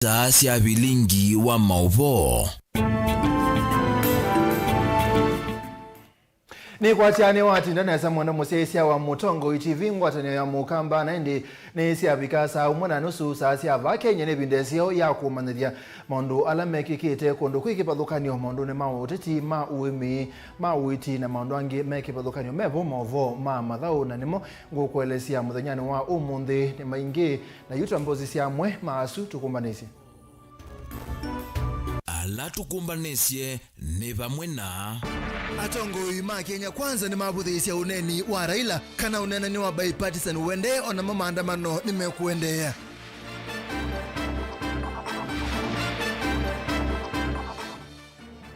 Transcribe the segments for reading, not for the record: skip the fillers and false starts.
Taasisi ya Vilingi wa Mauvoo. Ni kwa tiani wati ndani ya mwana musesia wa mutongo ichivingwa tani ya mukamba na ndi ni siya bikasa umwana nusu saasi ya vake nyene bindesio ya kumanithia maundu ala mekikite kundu kwikipathukanio maundu ne mauteti ma uimi ma uiti na maundu angi mekipathukanio mevo Mauvoo ma mathau na nimo ngukwelesia muthenyani wa umuthi ni maingi na yuta mbozi cia mwe maasu tukumbanisi ala tukumbanesie ni vamwe na atongoi ma Kenya kwanza ni mabuthisya uneni wa Raila kana unena ni wa bipartisan wende ona maandamano nimekuendea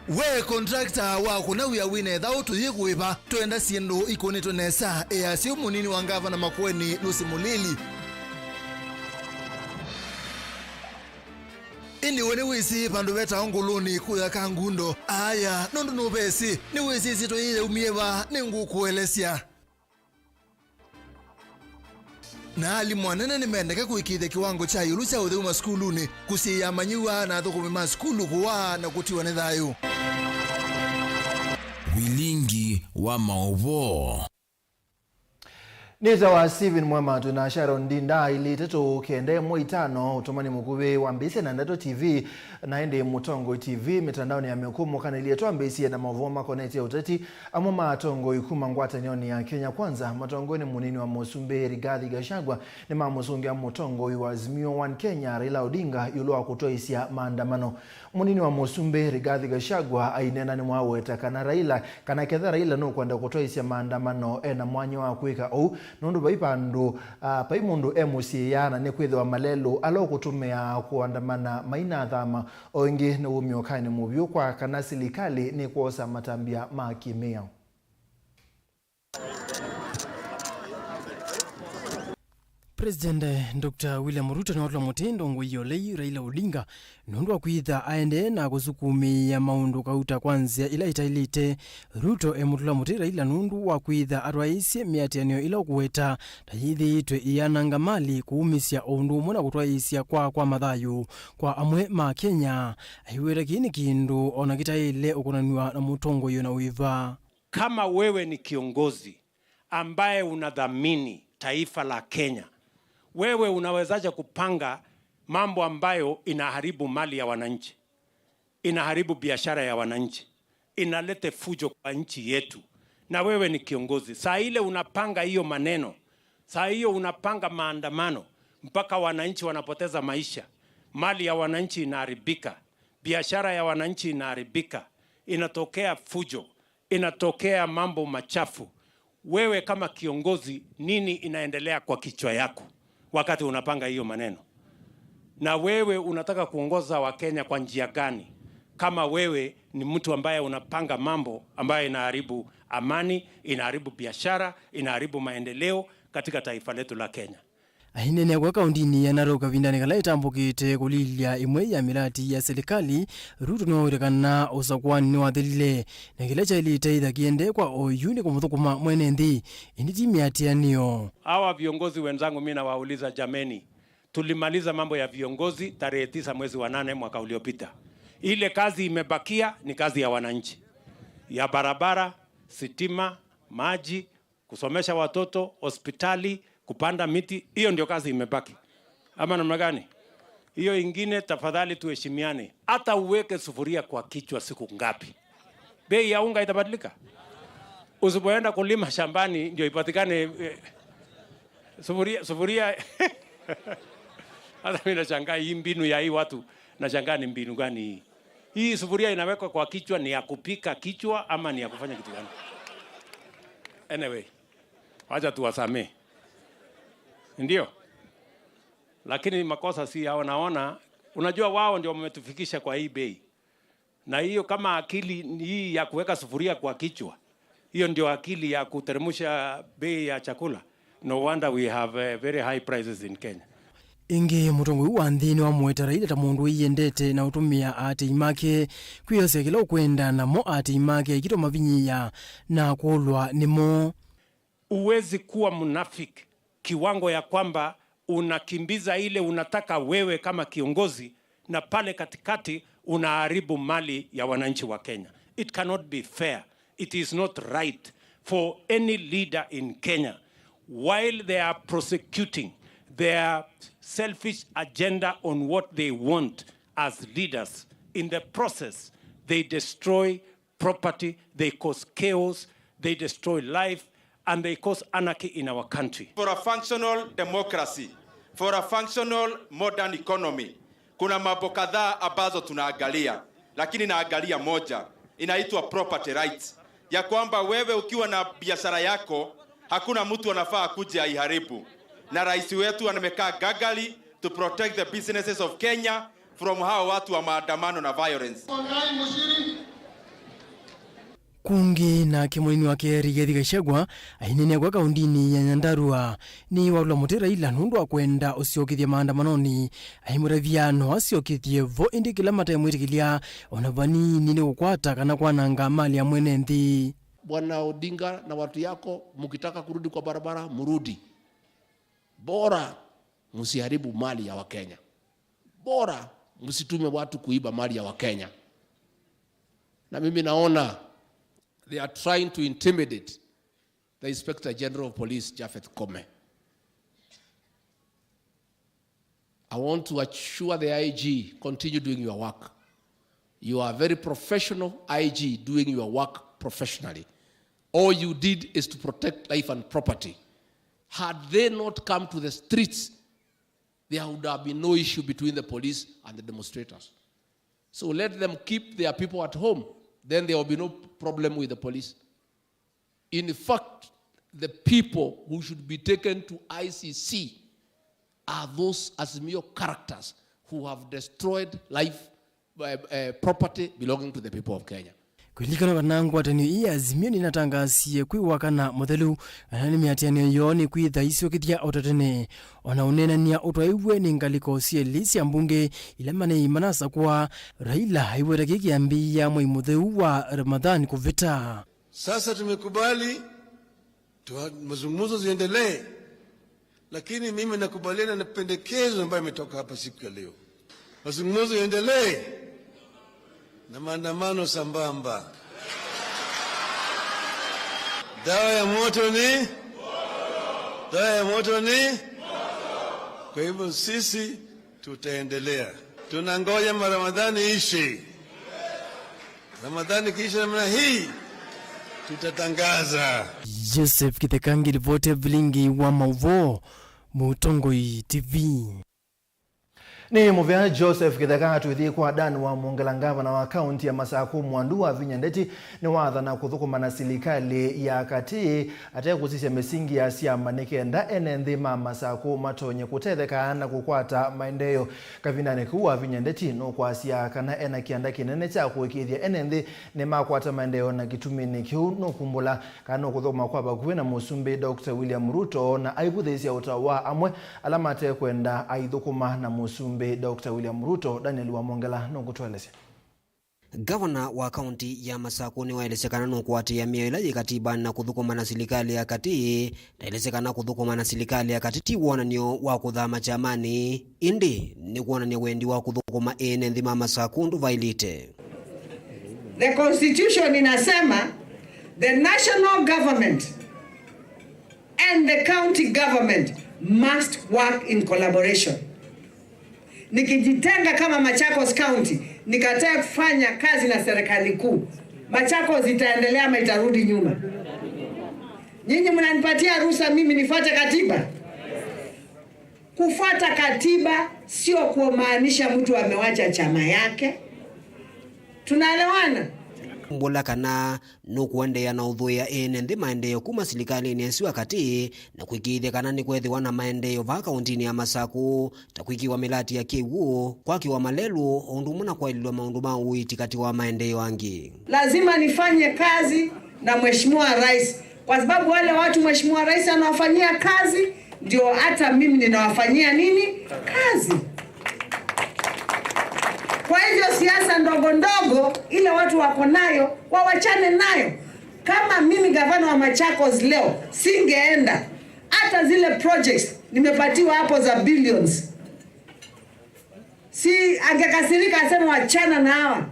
we contractor wa kuna uya wine thau tuyikuiva twenda sindu ikonetwe nesa easi munini wa ngavana Makueni Lucy Mulili Ini wene wisi pandu weta nguluni kuya kangundo aya nondu nubesi ni wisi zito ile umieva ni ngukuelesya na ali mwanene ni mendeke kuikithe kiwango cha yulu cha uthuma skuluni kusiya manyiwa na thukuma skulu kuwa na kutiwa ni thayu Vilingi wa Mauvoo. Neza wa Steven MUEMA tuna Sharon Dinda ili teto kende moitano utomani mukube wa mbisi na Ndato TV na ende mutongo TV mitandao ni ya mekumu kana ilietua mbisi na Mauvoo makoneti ya utati amo matongo ikuma ngwata nyoni ya Kenya kwanza matongo ni munini wa Musumbe Rigathi Gachagua ni mamusungi ya mutongo wa Azimio One Kenya Raila Odinga yulua kutoa isia maandamano munini wa Musumbe Rigathi Gachagua ainena ni mwaweta kana Raila kana ketha Raila no kwenda kutoa isia maandamano na mwanyo wa kuika au nundu baipandu paimundu emusiyana ne kwithwa malelo alo kutumia kuandamana maina thama oingi ne umyokani mubyo kwa kana silikali ni kuosa matambia makimia President Dr. William Ruto na mutindo nguyolei Raila Odinga nundu kwitha aende na kusukumia maundu kauta kwanza ila itailite Ruto emutula muti Raila nundu wa kwitha arwaisye miatianio ila kuweta tayithitwe iyananga mali kuumisya undu muna kutwaisya kwa mathayu kwa amwe ma Kenya aiwera kini kindu ona kitaile ukunaniwa na mutongo yona uiva. Kama wewe ni kiongozi ambaye unadhamini taifa la Kenya, wewe unawezaje kupanga mambo ambayo inaharibu mali ya wananchi, inaharibu biashara ya wananchi, inalete fujo kwa nchi yetu? Na wewe ni kiongozi, saa ile unapanga hiyo maneno, saa hiyo unapanga maandamano mpaka wananchi wanapoteza maisha, mali ya wananchi inaharibika, biashara ya wananchi inaharibika, inatokea fujo, inatokea mambo machafu. Wewe kama kiongozi, nini inaendelea kwa kichwa yako wakati unapanga hiyo maneno? Na wewe unataka kuongoza Wakenya kwa njia gani kama wewe ni mtu ambaye unapanga mambo ambayo inaharibu amani, inaharibu biashara, inaharibu maendeleo katika taifa letu la Kenya? Ahinene kwa kaundini ya Narok vindani kala itambukite kulilia imwe ya mirati ya serikali Ruto no urekana usakwani ni wathilile na kile cha ilite itha kiende kwa oyuni kumuthukuma mwene nthi inditi miatianio. Hawa viongozi wenzangu mimi nawauliza, jameni, tulimaliza mambo ya viongozi tarehe 9 mwezi wa 8 mwaka uliopita. Ile kazi imebakia ni kazi ya wananchi, ya barabara, sitima, maji, kusomesha watoto, hospitali, kupanda miti. Hiyo ndio kazi imebaki. Ama namna gani? Hiyo ingine tafadhali tuheshimiane. Hata uweke sufuria kwa kichwa siku ngapi, bei ya unga itabadilika. Usipoenda kulima shambani ndio ipatikane sufuria. Hata mimi nashangaa hii mbinu ya hii watu, nashangaa ni mbinu gani hii? Hii sufuria inawekwa kwa kichwa ni ya kupika kichwa ama ni ya kufanya kitu gani? Anyway, wacha tuwasamee. Ndio. Lakini makosa si hao, naona unajua wao ndio wametufikisha kwa hii bei. Na hiyo kama akili hii ya kuweka sufuria kwa kichwa, hiyo ndio akili ya kuteremsha bei ya chakula. No wonder we have very high prices in Kenya. Ingi mutongo wa nthini wa mweta Raila ta mundu iyendete na utumia ati imake kwiyose kila ukwenda na mo ati imake kito mavinyiya na kulwa nimo. Uwezi kuwa munafiki kiwango ya kwamba unakimbiza ile unataka wewe kama kiongozi na pale katikati unaharibu mali ya wananchi wa Kenya. It cannot be fair. It is not right for any leader in Kenya, while they are prosecuting their selfish agenda on what they want as leaders. In the process, they destroy property, they cause chaos, they destroy life, and they cause anarchy in our country. For a functional democracy, for a functional modern economy, kuna mambo kadhaa ambazo tunaangalia, lakini naangalia moja, inaitwa property rights. Ya kwamba wewe ukiwa na biashara yako, hakuna mtu anafaa kuja aiharibu. Na rais wetu amekaa gagali to protect the businesses of Kenya from hao watu wa maandamano na violence. Kungi na kimulini wake Rigathi Gachagua ainene kwa kaundini ya Nyandarua ni wala mutera ila nundu wa kwenda usiokithia maandamanoni aimuraviano asiokithie vo indi kila mata ya mwitikilia onavani nini ukwata kana kwa nanga mali ya mwene nthi. Bwana Odinga na watu yako, mukitaka kurudi kwa barabara murudi, bora msiharibu mali ya Wakenya, bora msitume watu kuiba mali ya Wakenya. Na mimi naona they are trying to intimidate the Inspector General of Police, Japhet Koome. I want to assure the IG, continue doing your work. You are a very professional IG doing your work professionally. All you did is to protect life and property. Had they not come to the streets, there would have been no issue between the police and the demonstrators. So let them keep their people at home. Then there will be no problem with the police. In fact, the people who should be taken to ICC are those Azimio characters who have destroyed life, property belonging to the people of Kenya. Kulikana kanangu watani iya Azimio ninatangasie kuiwakana muthelu anani miatiani yoni kuitha isi wakithia otatene wanaunena niya utwaiwe ni ngaliko siye lisi ya mbunge ilamane imanasa kuwa Raila haiweta kiki ambi ya mwi mutheu wa Ramadhani kuvita. Sasa tumekubali mazungumzo ziendelee, lakini mimi nakubaliana na pendekezo ambayo imetoka hapa siku ya leo. Mazungumzo yaendelee na maandamano sambamba. Dawa ya moto ni dawa ya moto ni. Kwa hivyo sisi tutaendelea. Tunangoja Ramadhani ishi. Ramadhani kisha namna hii tutatangaza. Joseph Kitekangi, ripoti Vilingi wa Mauvoo, Mutongoi TV. Ni muvya Joseph Kitheka tuithi kwa Dan wa Mungalangava na wa kaunti ya Masaku Mwandu wa Vinyandeti ni watha na kuthukuma na serikali ya kati ataya kusisya misingi ya siama nikenda enenthi ma Masaku matonye kutetheka na kukwata maendeleo kavinane kuwa Vinyandeti no kwasia kana ena kianda kinene cha kuikithia enenthi ni makwata maendeleo na kitumini kiu no kumbula kana kuthukuma kwa bakuwe na musumbi Dr. William Ruto na aibuthisia utawa amwe alamate kwenda aithukuma na musumbi Dr. William Ruto. Daniel wa Mongela nokutwelese. Governor wa kaunti ya Masaku ni waelesekana nukwatia mioila ya katiba na kuthukuma na serikali ya kati na elesekana kuthukuma na serikali ya kati ti wonanio wa kuthama chamani indi ni kuonania wendi wa kuthukuma enenthi ma Masaku ndu vailite. The constitution inasema the national government and the county government must work in collaboration. Nikijitenga kama Machakos County, nikataa kufanya kazi na serikali kuu, Machakos itaendelea ama itarudi nyuma? Nyinyi mnanipatia ruhusa mimi nifuate katiba? Kufuata katiba sio kumaanisha mtu amewacha chama yake. Tunaelewana? Mbola kana nukuendea na udhuya enenthi maendeleo kuma serikali ni esiwa kati na kuikithia kana ni kwethiwa na maendeleo va kauntini ya Masaku ta kuikiwa milati ya kiwu kwakiwa malelu undu muna kwaililwa maundu ma uiti kati wa maendeleo angi. Lazima nifanye kazi na Mheshimiwa Rais kwa sababu wale watu Mheshimiwa Rais anawafanyia kazi ndio hata mimi ninawafanyia nini? Kazi. Kwa hivyo siasa ndogo ndogo ile watu wako nayo wawachane nayo. Kama mimi gavana wa Machakos leo singeenda hata zile projects nimepatiwa hapo za billions si angekasirika asema wachana na hawa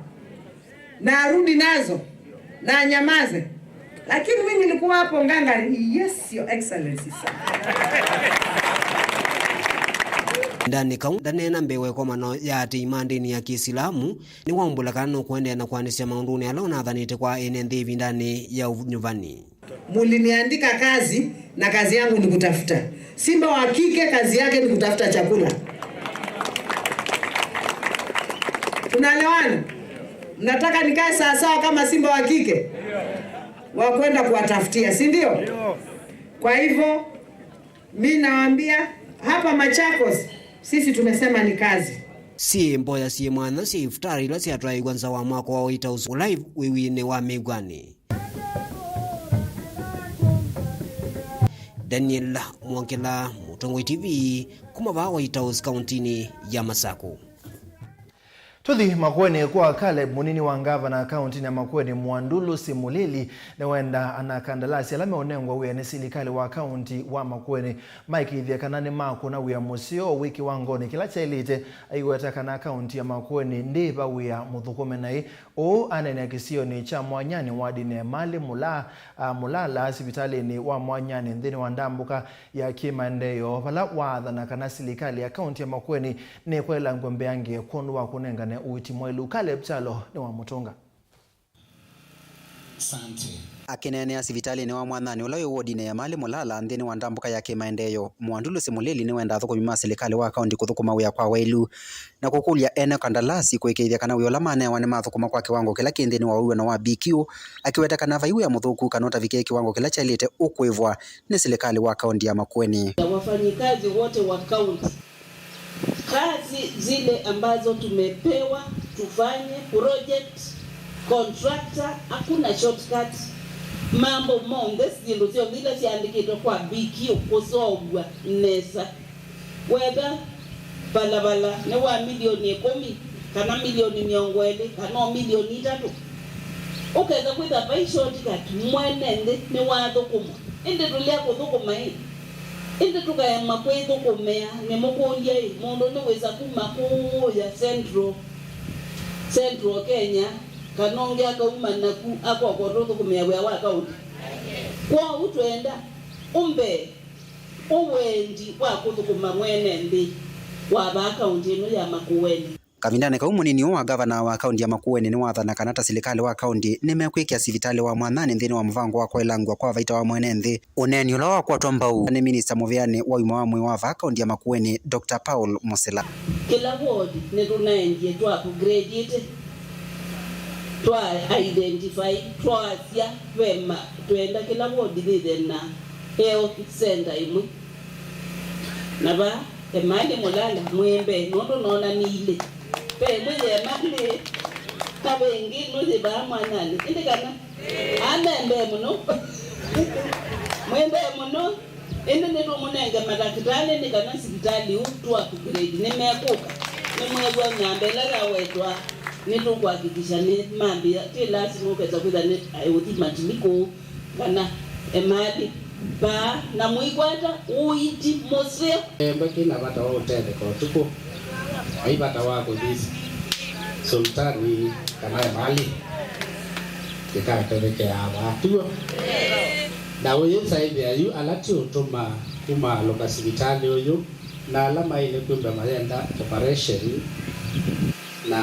na arudi nazo na anyamaze. Lakini mimi nilikuwa hapo nganga. Yes, your excellency sir. Ndani kaunda nena mbewe kwa mano ya ati imandini ya Kiislamu ni wambula kana kuendea na kuanisha maunduni alona adhanite kwa enendevi ndani ya nyumbani. Muliniandika kazi na kazi yangu ni kutafuta. Simba wa kike kazi yake ni kutafuta chakula. Tunaelewana? Mnataka nikae sawa kama simba wa kike? Wa kwenda kuwatafutia, si ndio? Kwa hivyo mimi nawaambia hapa Machakos sisi tumesema ni kazi. Si mboya si mwana si iftari la si atrai kwanza wa mwako wa White House live wiwine wa Migwani. Daniel Mwangela, Mutongo TV, kumava White House countini ya Masako. Tuthi Makueni kwa Caleb munini wa gavana county ya Makueni Mwandulu Simulili na wenda anakandarasi alame onengwa uya ni serikali wa county wa Makueni Mike Ithia kanani mako na uya musio wiki wangoni kila chailite aiweta kana county ya Makueni ndiba uya muthukume nai o anene kisio ni cha mwanyani wadine mali mulala hospitali ni wa mwanyani ndini wa ndambuka ya kimandeyo vala wadhana kana serikali ya county ya Makueni ni kwela ngombe yange kondo wa kunenga ne uiti mwelu Caleb Chalo ni wa Mutunga. Asante. Akinene hospitali ni wa mwanani ulawe wodine ya mali mulala ndini wa ndambuka ya kimaendeyo Mwandulu Simulili ni wenda thukuma serikali wa county kuthukuma uya kwa wailu na kukulia ene kandalasi kuikeithia kana uyo lamane wane mathukuma kwa kiwango kila kindini wa uwe na wa BQ akiweta kana vaiu ya muthuku kanota vike kiwango kila chalite ukwivwa ni serikali wa county ya Makueni. Wafanyikazi wote wa county kazi zile ambazo tumepewa tufanye project contractor hakuna shortcut mambo monge zindu zio zile ziandikitwa kwa BQ kusogwa nesa whether balabala ne wa milioni 10 kana milioni 20 kana milioni 3 ukeza kwitha by shortcut mwenende ne wa thukuma inde tulia kuthukuma hii inde tukayama kwithu kumea ni mukundia mundu ni weza kuma kuya central Kenya kanonge akauma naku akwa rotho kumea wa kaunti kwa utwenda umbe uwendi wa kuthukuma mwene ndi wa ba kaunti no ya Makueni. Kavindane kaumunini wa gavana wa county ya Makueni ni wathana kanata serikali wa county nimekwikia hospitali wa mwanani ndini wa mvango wa kwelangwa kwa vaita wa mwenenthi uneni ula wa kwatwa mbau ni minister muviani wa ima wa mwe wa county ya Makueni Dr. Paul Musila. Kila ward ni tunaendie twa upgrade twa identify twa sia wema tuenda kila ward thithe na health center imwe na ba emali mulala mwembe nondo nona nile pe mwe mali tabengi no ba mwanani indikana amembe muno mwembe muno ende ndo munenge madaktari nikana hospitali utu upgrade nimekuka nimwegwa nyambela la wetwa nitu kuhakikisha ni mambi kila siku keza kwenda ni ayuti matiliko kana emali ba na muigwata uiti mose mbaki na bata wa utende kwa tuko ai bata wako hizi sultani kana mali kikateke hapa tu na wewe sasa hivi ayu alati utuma kuma loka hospitali huyo na alama ile kumbe mayenda operation na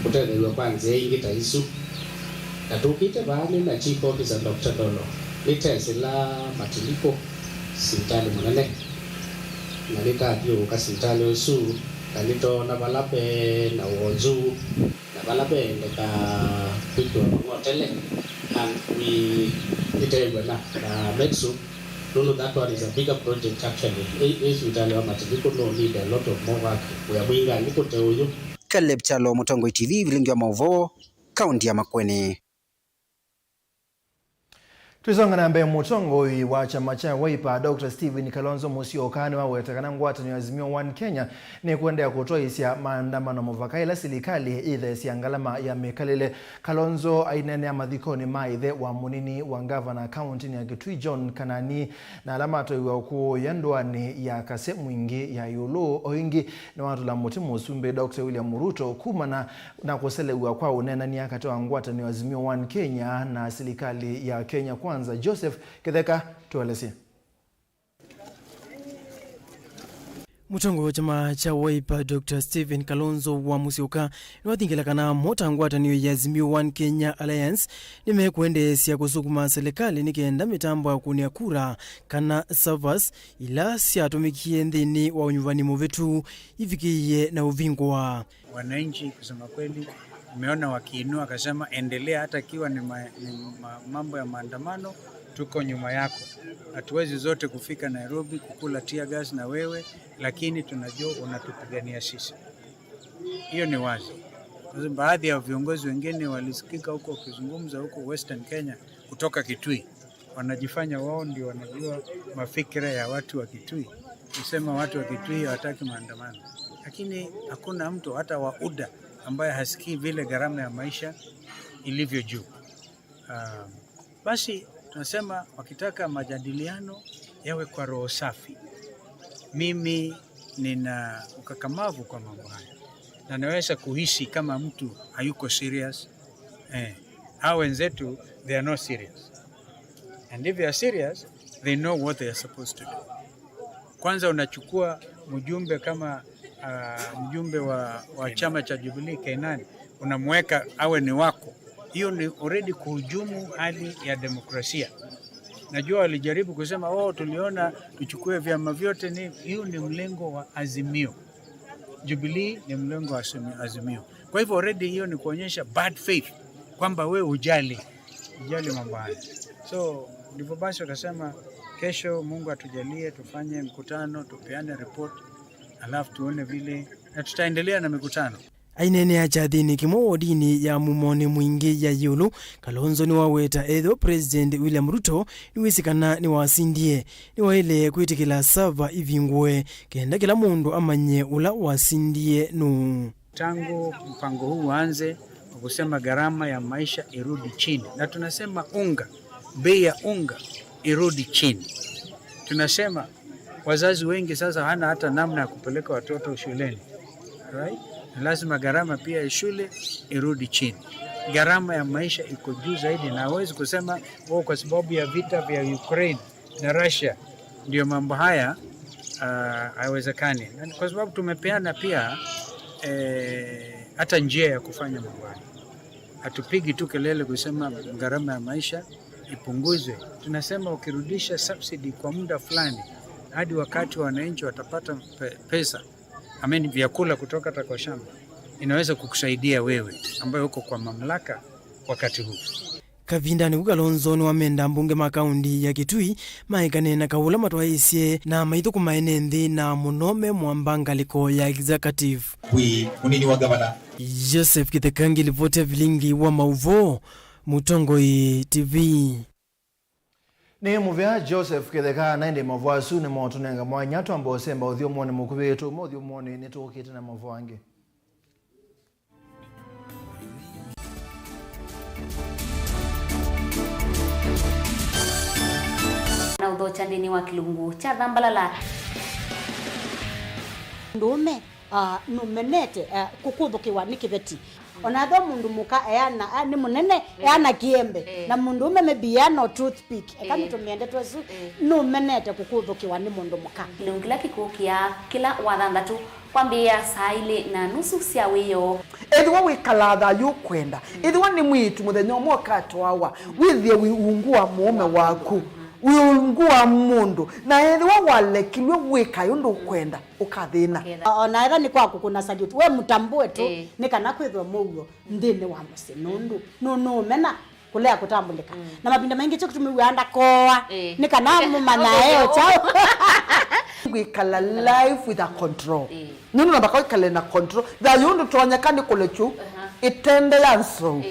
kutendwa kwanza ingita isu na tukite bali na chief officer Dr. Dolo litesela matiliko sintali munene na litadio kasintali usu kalito na balape na wozu na balape ndeka pito hotele and we litebwa na metsu no that one is a bigger project actually is vitali wa matiliko no need a lot of more work we are bringing niko teoyo. Caleb Chalo, Mutongo TV, Vilingi wa Mauvoo, county ya Makueni. Tuzonga na mbe mutongoi wa chama cha Wiper Dr. Stephen Kalonzo Musyoka ni wawetakana ngwatani ya Azimio One Kenya ni kuendea kutoa isia maandamano muvakaila silikali ithe siangalama ya mekalile. Kalonzo ainene amadhikoni maithe wa munini wa gavana county ya Kitui John Kanani na alama atoiwa ku yanduani ya kase mwingi ya yulu oingi na watu la mutimu usumbe Dr. William Ruto kumana na kuselewa kwa unena ni akatoa ngwatani ya Azimio One Kenya na silikali ya Kenya kwanza. Joseph Kitheka tueleze. Mutongo wa chama cha Wiper Dr. Stephen Kalonzo wa Musyoka niwathingila kana mota ngwataniyo ya Azimio One Kenya Alliance nimekuendesia kusukuma serikali nikenda mitambo ya kunia kura kana servers ila siatumikie nthini wa unyuvani muvetu ifikiye na uvingwa. Wananchi kusema kweli umeona wakiinua akasema endelea hata kiwa ni mambo ya maandamano tuko nyuma yako. Hatuwezi zote kufika Nairobi kukula tear gas na wewe, lakini tunajua unatupigania sisi. Hiyo ni wazi. Baadhi ya viongozi wengine walisikika huko wakizungumza huko Western Kenya kutoka Kitui. Wanajifanya wao ndio wanajua mafikira ya watu wa Kitui. Kusema watu wa Kitui hawataki maandamano. Lakini hakuna mtu hata wa UDA ambaye hasikii vile gharama ya maisha ilivyo juu. Basi tunasema wakitaka majadiliano yawe kwa roho safi. Mimi nina ukakamavu kwa mambo haya. Na naweza kuhisi kama mtu hayuko serious. Hao wenzetu they are not serious. And if they are serious, they know what they are supposed to do. Kwanza unachukua mjumbe kama mjumbe wa chama cha Jubilee K9 unamweka awe ni wako. Hiyo ni already kuhujumu hali ya demokrasia. Najua walijaribu kusema tuliona tuchukue vyama vyote, ni hiyo ni mlengo wa Azimio. Jubilee ni mlengo wa Azimio. Kwa hivyo already hiyo ni kuonyesha bad faith kwamba wewe hujali mambo haya. So ndivyo basi wakasema kesho Mungu atujalie tufanye mkutano, tupeane report, alafu tuone vile na tutaendelea na mikutano. Ainene achathini kimo dini ya mumone mwingi ya yulu Kalonzo ni waweta etho President William Ruto niwisikana ni wasindie ni waile kwitikila sava ivingwe kenda kila mundu amanye ula wasindie nu. Tangu mpango huu uanze kusema gharama ya maisha irudi chini, na tunasema bei ya unga irudi chini. Tunasema wazazi wengi sasa hana hata namna ya kupeleka watoto shuleni. Right? Lazima gharama pia ya shule irudi chini. Gharama ya maisha iko juu zaidi, na hawezi kusema kwa sababu ya vita vya Ukraine na Russia ndio mambo haya haiwezekani. Kwa sababu tumepeana pia hata njia ya kufanya mambo haya. Hatupigi tu kelele kusema gharama ya maisha ipunguzwe. Tunasema ukirudisha subsidy kwa muda fulani hadi wakati wananchi watapata pesa, vyakula kutoka kwa shamba, inaweza kukusaidia wewe ambaye uko kwa mamlaka wakati huu. Kavindani Kalonzo ni wamenda mbunge makaundi ya Kitui maikane na kaula matwaisye na maithuku maenenthi na munome mwambangaliko ya executive. Munini wa gavana Joseph Kitheka livote Vilingi wa Mauvoo Mutongoi TV. Ni muvya Joseph Kitheka naende Mauvoo asu ni mwotunenga mwanyatu ambao semba uthio mwone mukubetu uthio mwone nitukite na Mauvoo ange. Na udhocha ndini wa kilungu cha Dhambalala ndume numenete kukuthukiwa ni kiveti onatho mundu muka eana ni munene eana kiembe na mundu ume mebiano toothpick kama tumiende twesu numenete kukuthukiwa ni mundu muka kilungu kila kikukia kila wathanthatu kwambia saa ile na nusu cia wiyo ethiwa wikalatha yukwenda ethiwa ni mwitu muthenya umwe katwawa withie wiungua muume waku wiungua mundu na ethiwa walekilwe wikayo ndu kwenda ukathina ona etha ni kwaku kuna salute we mutambue tu ni kana kwithwa muguo ndini wa musi nundu no mena kulea kutambulika na mapinda mengi cyo kutumiwanda koa ni kana mumana eo chao wikala life with a control nunu nabaka wikala na control tha yundu tonyeka ni kulechu itende yanso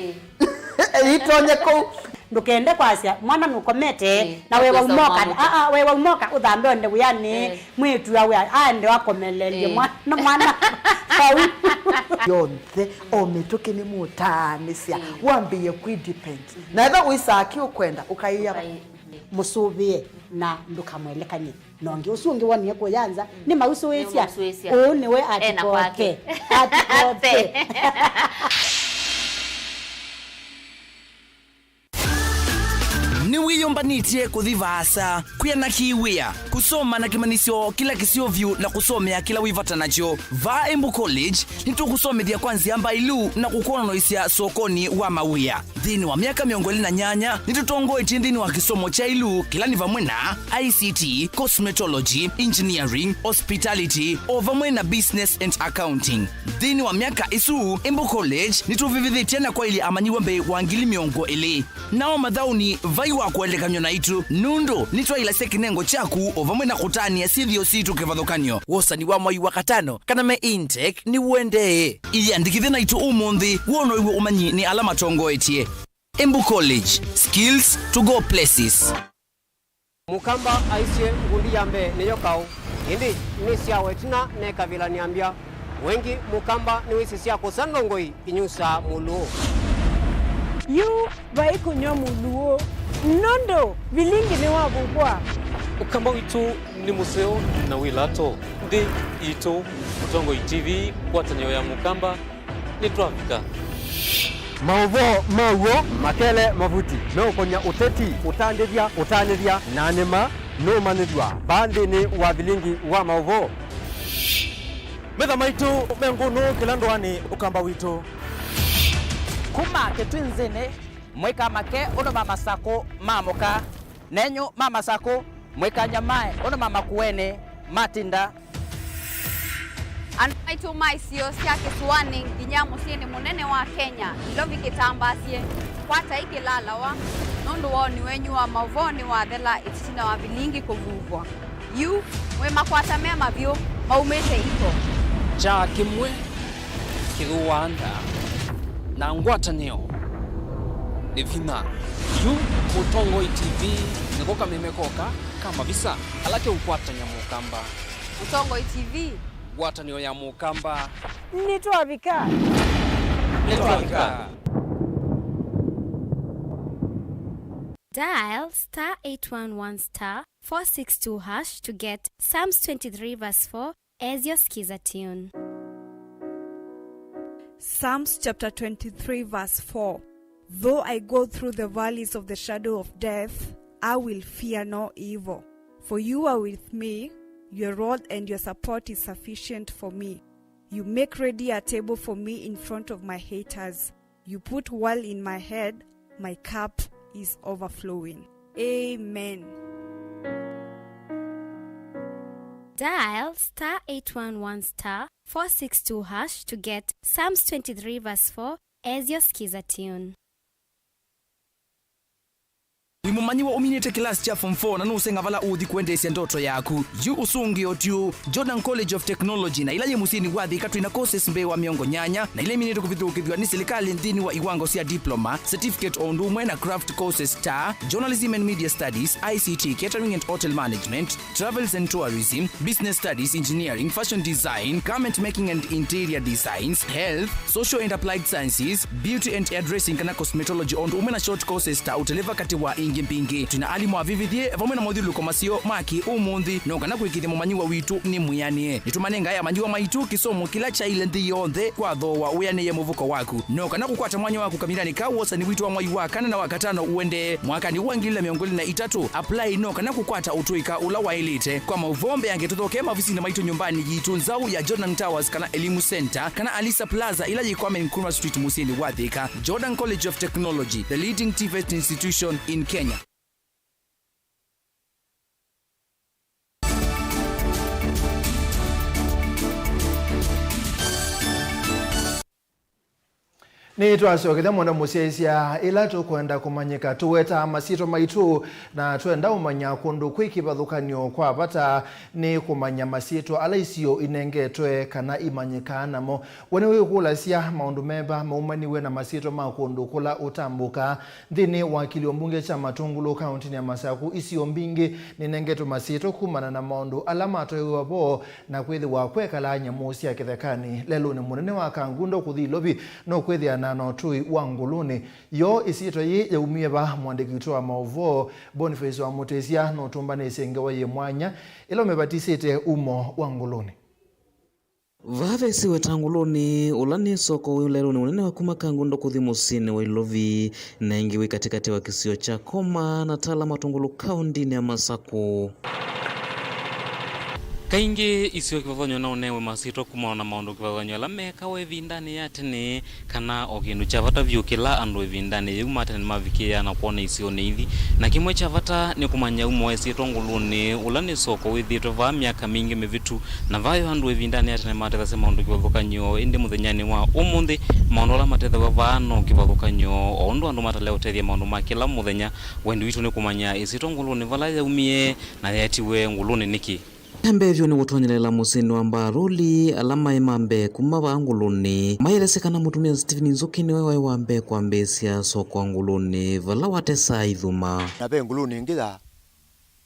itonyeko ndukende kwasya mwana nukomete na wewe umoka wewe umoka udhambe onde uyani mwitu yawe ande wakomelelie mwana yonthe ometoke ni mutanisia wambiye kwidepend na eba uisaki ukwenda ukaiya musubie na ndukamwelekanye nonge usungi woni yako yanza ni mausu wesia niwe atikote ni wiyombanitye kuthivasa kuyana kiwia kusoma na kimanisyo kila kisiovyu na kusomea kila wivata nacho va Embu College nitukusomethia kwanzia mbailu na kukononoisya sokoni wa mawia thini wa miaka 28 nitutongoitie thini wa kisomo cha ilu kila ni vamwe na ICT, cosmetology, engineering, hospitality o vamwe na business and accounting. Thini wa miaka isu Embu College nituvivithitie na kwa ili amanyiwa mbe wa ngili miongo ili nao mathauni vai wa kuelekanyo na itu nundu nitwa ila sekinengo chaku ovamwe na kutania sithio situ kivathukanyo wosani wa mwai wa katano kana me intake ni wende iandikithe na itu umunthi wono iwe umanyi ni alama tongoetie. Embu College, skills to go places. Mukamba aisye ngundi yambe niyo kau indi nisya wetina neka vila niambia wengi mukamba ni wisi siya kusandongoi inyusa muluo yu vai kunyo muluo nondo vilingi ni wabugwa ukamba witu ni museo na wilato ndi ito utongo TV kwatanyo ya mukamba ni Twafika Mauvoo makele mavuti no konya uteti utandithia nanema no manithwa bandi ni wa Vilingi wa Mauvoo metha maitu menguno kilandwani ukamba witu kuma ketwinzene mweka make ono mama sako mamoka nenyo mama sako mweka nyamae ono mama kuene matinda anaitu maisio siake suwani nginyamo sieni munene wa Kenya ilovi kitambasie kwata ikilala wa nundu woni wenyu wa Mauvoo wa thela itina wa Vilingi kuvuvwa yu mwema kwata mema vyo maumete iko cha kimwe kiruanda na ngwatanio ni vina yu utongo TV nikoka memekoka kama visa alake ukwatanya mukamba utongo TV ngwatanio ya mukamba ni Twafika Dial *811*462# to get Psalms 23 verse 4 as your skiza tune. Psalms chapter 23 verse 4. Though I go through the valleys of the shadow of death, I will fear no evil. For you are with me, your rod and your support is sufficient for me. You make ready a table for me in front of my haters. You put oil in my head, my cup is overflowing. Amen. Dial *811*462# to get Psalms 23 verse 4 as your skiza tune. Wimumanyiwa uminite class cha form 4 na nusenga vala uthi kuendesya ndoto yaku yu usungi otiu Jordan College of Technology na ilaye musini wathi katu ina courses mbewa miongo nyanya na ile minite kuvithukithwa ni serikali nthini wa iwango cia diploma certificate on ndumwe na craft courses ta journalism and media studies, ICT, catering and hotel management, travels and tourism, business studies, engineering, fashion design, garment making and interior designs, health, social and applied sciences, beauty and hairdressing kana cosmetology on ndumwe na short courses ta uteleva kati wa mpingi tuna alimu avivithie vamwe na modhilu komasio maki umunthi no kana kwikithia mumanyiwa witu ni muyanie nitumanenga ya manyiwa maitu kisomo kila cha ile nthi yonthe kwa thowa uyanie muvuko waku no kana kukwata mwanya waku kamirani ka wosa ni witu wa mwai wa kana na wakatano uende mwaka ni uangilila miongoli na itatu apply no kana kukwata utuika ula wa elite kwa mauvombe yange tuthoke mavisi na maitu nyumbani yitu nzau ya Jordan Towers kana Elimu Center kana Alisa Plaza ila yikwame Nkrumah Street Musini Wathika. Jordan College of Technology, the leading TVET institution in Kenya. Ni twasoketha mwana musiesia ila tukwenda kumanyika tuweta masito maitu na twenda umanya kundu kwikivathukanio kwa vata ni kumanya masito ala isio inengetwe kana imanyika namo wene wikulasia maundu meba maumaniwe na masito ma kundu kula utambuka nthini wa kilio mbunge cha Matungulu kaunti ya Masaku isio mbingi ninengetwe masito kumana na maundu ala matoiwa bo na kwithiwa kwekala nyamusi ya kithekani lelo ni munene wa Kangundo kuthilovi no kwithia no tui wanguluni yo isito yi yaumie ba mwandiki wa Mauvoo Boniface wa Mutesia no tumbane sengewa ye mwanya ilo mebatisite umo wanguluni vave siwe tanguluni ulani soko ulero ni unene wa kuma Kangundo kuthi musini wa ilovi na ingiwi katikati wa kisio cha Koma na tala Matungulu kaunti ya Masaku kaingi isio kivavanyo na unewe masito kumona maundu kivavanyo la meka we vindani ya tene kana okindu chavata vyukila andu we vindani yuma tene mavikia na kuona isio neithi na kimwe chavata ni kumanya umo we sito nguluni ulani soko we dhito va miaka mingi mevitu na vayo andu we vindani ya tene mateza se maundu kivavukanyo indi muthenyani wa umundi maundu la mateza vavano kivavukanyo ondo andu mata leo tethia maundu makila muthenya wendu itu ni kumanya isito nguluni vala yaumie na yatiwe nguluni niki Hambevyo ni utonyelela musini wa mbaruli alama imambe kumaba anguluni mairesekana mutumia Stephen Nzukini wewe wambe kwa mbesia soko anguluni vala watesa idhuma nabe nguluni ngila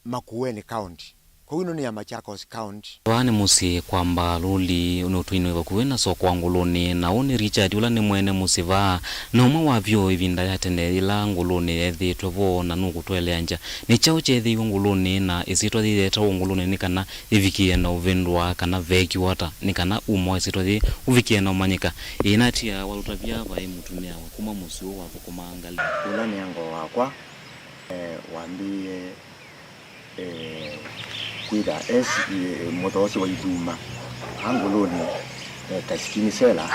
Makueni county kuwino ni ya Machakos county wani musi kwa mbaruli unotuino wa kuwena soko anguluni na uni Richard ula ni mwene musiva na uma wavyo ivinda yatende ila anguluni ethi tovo na nuku tuele anja ni chao chethi anguluni na isito thi eta anguluni ni kana ivikie na uvendwa kana veki wata ni kana umo isito thi uvikie na umanyika inatia walutavia vai mutumia wakuma musi wa wakuma angali ula ni ango wakwa wambie kwida motosi wa iduma anguluni tasikini sela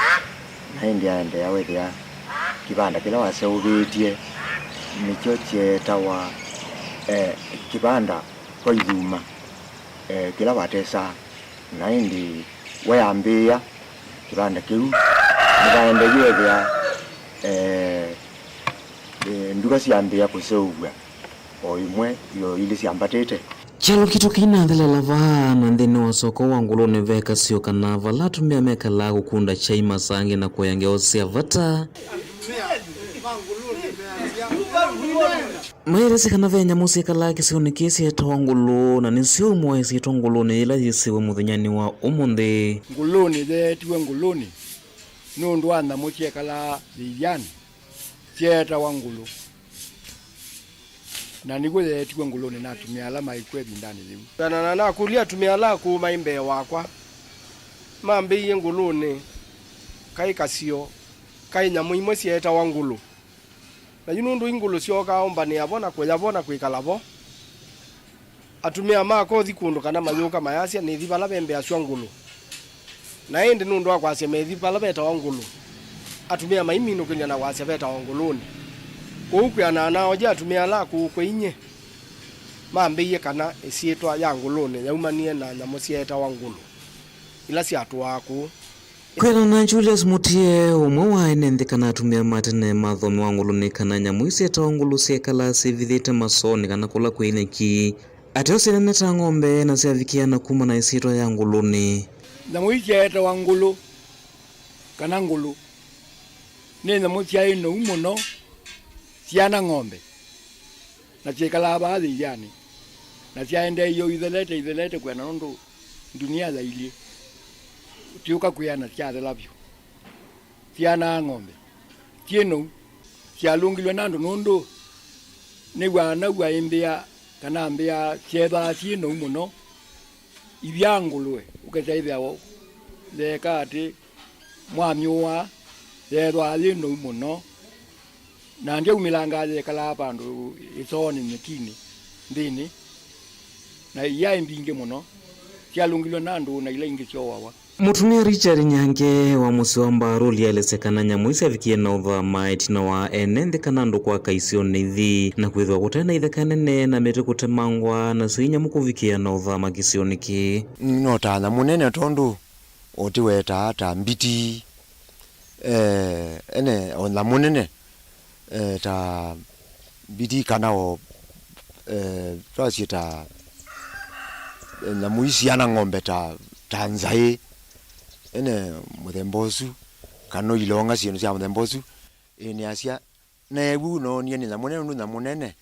naindi ande yawethia kibanda kila wase uvitie nicho chetawa kibanda kwa iduma kila watesa naindi wayambia kibanda kiu nikaende yethia nduka siambia kuseugwa o imwe yo ili siambatete chalo kitu kinanthela lava na nthini wa soko wa nguluni veka sio kana vala tumia meka la kukunda chai masangi na kuyange osia vata mairesi kana venya musika la kisio nikisi eta ngulu na nisio mwezi nguluni ila yisiwe muthenyani wa umundi nguluni thetiwe nguluni nundu ana mucheka la vijana cheta wa ngulu na nigwe tiwe nguloni na tumia alama ikwe bindani limu kana na kulia tumia la ku maimbe wakwa mambe ye nguloni kai kasio kai nyamu imwe sieta wa ngulu na yunundu ingulu sio kaomba ni abona kweyabona kwikalabo atumia mako thikundu kana mayuka mayasia ni thibala bembe aswa ngulu na ende nundu akwase methi bala beta wa ngulu atumia maimino kunya na kwase beta wa nguluni kuukwana nao ja tumia la kukwinye mambe kana esietwa ya nguluni yaumanie na nyamusieta wa ngulu ila si atu waku kwena na Julius Mutie umwe wa enende kana tumia matene mathomi wa nguluni kana nyamusieta wa ngulu sekala sivithite masoni kana kula kwineki atosene neta ng'ombe na siavikia na kuma na esietwa ya nguluni nyamusieta wa ngulu kana ngulu ne nyamusieta ino umuno siana ng'ombe na chekala baadhi yani na siaende yo idhelete kwa nondo dunia za ili utiuka kuyana siade labyo siana ng'ombe tieno sialungilwe nando nondo ne wana gwa imbia kana ambia cheba tieno muno ibyangulwe ukazaibya wo lekati mwamyuwa yedwa alino muno na ndio milangaje kala pandu isoni nyekini ndini na ya mbinge muno kyalungilwa nandu na ile ingisho wawa mutumia Richard Nyange wa musi wa mbaruli alisekana nyamuisi avikie na uva maiti na wa enende kanando kwa kaisio neithi na kwithwa kutena ithakanene na mete kutemangwa na sinya mukuvikia na uva makisio niki notana munene tondu otiweta ata mbiti ene on la munene ta bidi kana o ta na muisi ana ng'ombe ta nzai ene muthembosu kano ilonga sino cia muthembosu ene asia na ebu no ni na munene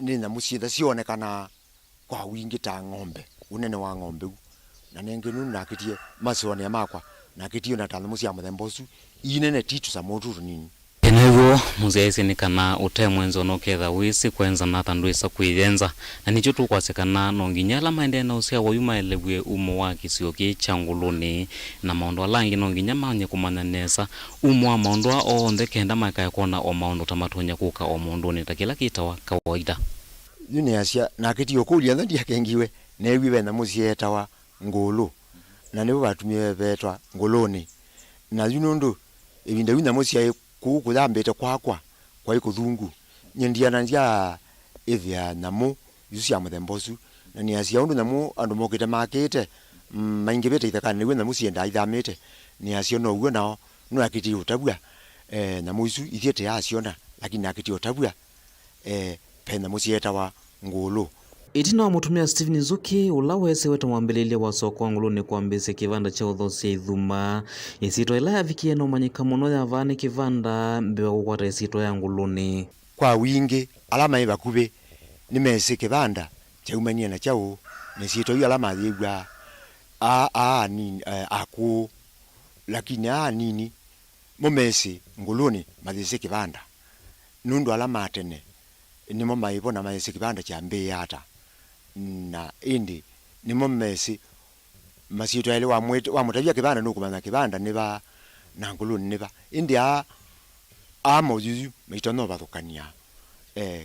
ni na musietha cionekana kwa wingi ta ng'ombe unene wa ng'ombe na nengenu nakitie masone makwa nakitie na tano musia muthembosu inene titu sa motu nini Enevo muzeesi ni kana ute mwenzo no ketha wisi kwenza na tandwisa kuiyenza na nicho tukwasekana no nginya maende na usia wayuma elebwe umo wa kisioki changuluni na maondo alangi no nginya manye kumananesa umo wa maondo o onde kenda makaya kona o maondo tamatonya kuka o maondo ni takila kitawa kawaida yune asia nakiti okulia ndia kengiwe newiwe na musieta wa ngolo na nebo batumye betwa ngoloni na yunondo ebinda wina musia kuyambete kwa ikuthungu nyendiana ndia ithia namo yusia muthembosu na ni asia undu namo andu mokite makite maingi bete ithakane we namo sienda ithamite ni asia no ugo nao no akiti utabua namo isu ithiete asiona lakini akiti utabua pena musieta wa ngolo itina mutumia Steven Zuki ulawese weta mwambelele wa soko nguluni kwambise kivanda cha uthosi ithuma isito ila yavikie no manyika muno ya vani kivanda mbewa kukwata isito ya nguluni kwa wingi alama iba kube nimese kivanda cha umania na chao nisito hiyo alama yegwa nini aku lakini nini momesi nguluni madise kivanda nundu alama atene nimo maibona maese kivanda cha mbe hata na indi nimo mesi masito yale wa mutavia kivanda nukumanya kivanda niba na nguluni niba indi mojuju mitono bathukania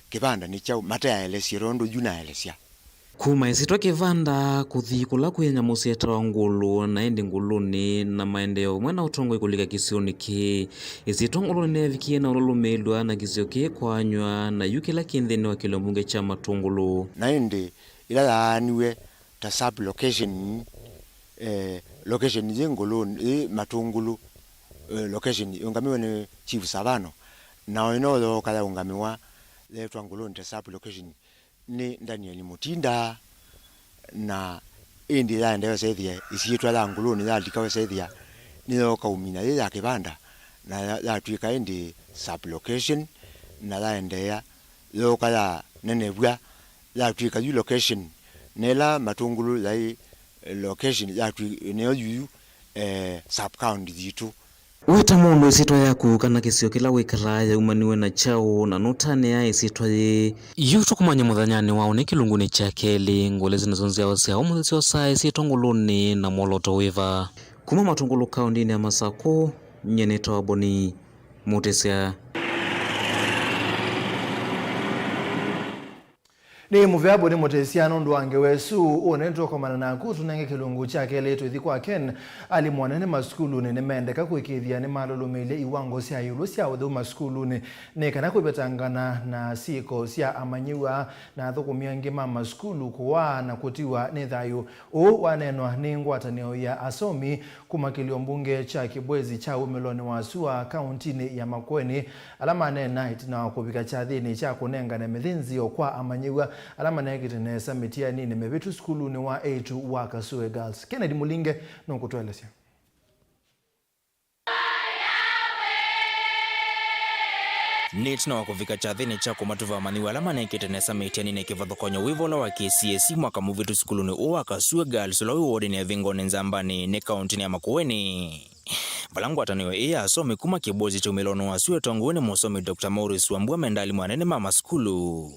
kivanda ni chao mataya ele sirondo juna ele sia kuma isito kivanda kuthikula kwenya musieta wa ngulu na indi nguluni na maendeo mwena utongo ikulika kisioni ki isito nguluni nevikie na ululumelwa na kisio ki kwanywa na yukila kinthini wa kilombunge cha matungulu na indi ila yaaniwe ta sub location location zinguluni matungulu location ungamiwe ni chief savano na ino kala ungamiwa letwa nguluni ta sub location ni ndani ya mutinda na indi ya ndewe sethia isiitwa la nguluni la dikawe sethia niyo kaumina ya kibanda na la tuika indi sub location na la endea yo kala nenebwa la tuika yu location nela matungulu la location ya tu neyo yu sub county ditu weta mundu isitwa yaku kana kisio kila wikara ya umaniwe na chao na nutane ya isitwa ye yutu kumanya muthanyani wao ni kilunguni cha keli ngole zinazonzia wasia umuthisi osa isitwa nguluni na moloto wiva kuma matungulu kaundini ya Masako nyeneta waboni mutesia ni muvyabo ni mutesiano ndo wange wesu unento komana na kutu nange kilungu chake leto ithikwa Ken ali mwanene maskulu ne mendeka kwikithia ni malulumile iwango cia yulu cia uthu maskulu ne kana kwibetangana na siko cia amanyiwa na thukumia ngima maskulu kwa na kutiwa ni thayu wanenwa ni ngwatanio ya asomi kuma kiliombunge cha Kibwezi cha umeloni wa Sua kaunti ya Makueni alama nena itina kubika cha thini cha kunenga na mithinzio kwa amanyiwa alama negitene samitia nini mebetu skulu ni wa A2 wa Kasue Girls. Kennedy Mulinge nokutwelesya. Nitno wakuvika chathini chako matuva maniwa alama negitene samitia nini kivadhokonyo wivola wa KCSE mwaka muvitu skulu ni uwa Kasue Girls ula uwodi ni vingoni nzambani ni kaunti ya Makueni. Balangu ataniwe iya asomi kuma Kibwezi cha umelono wa Sua tonguweni musomi Dr. Maurice Wambua mendali mwanene mama skulu.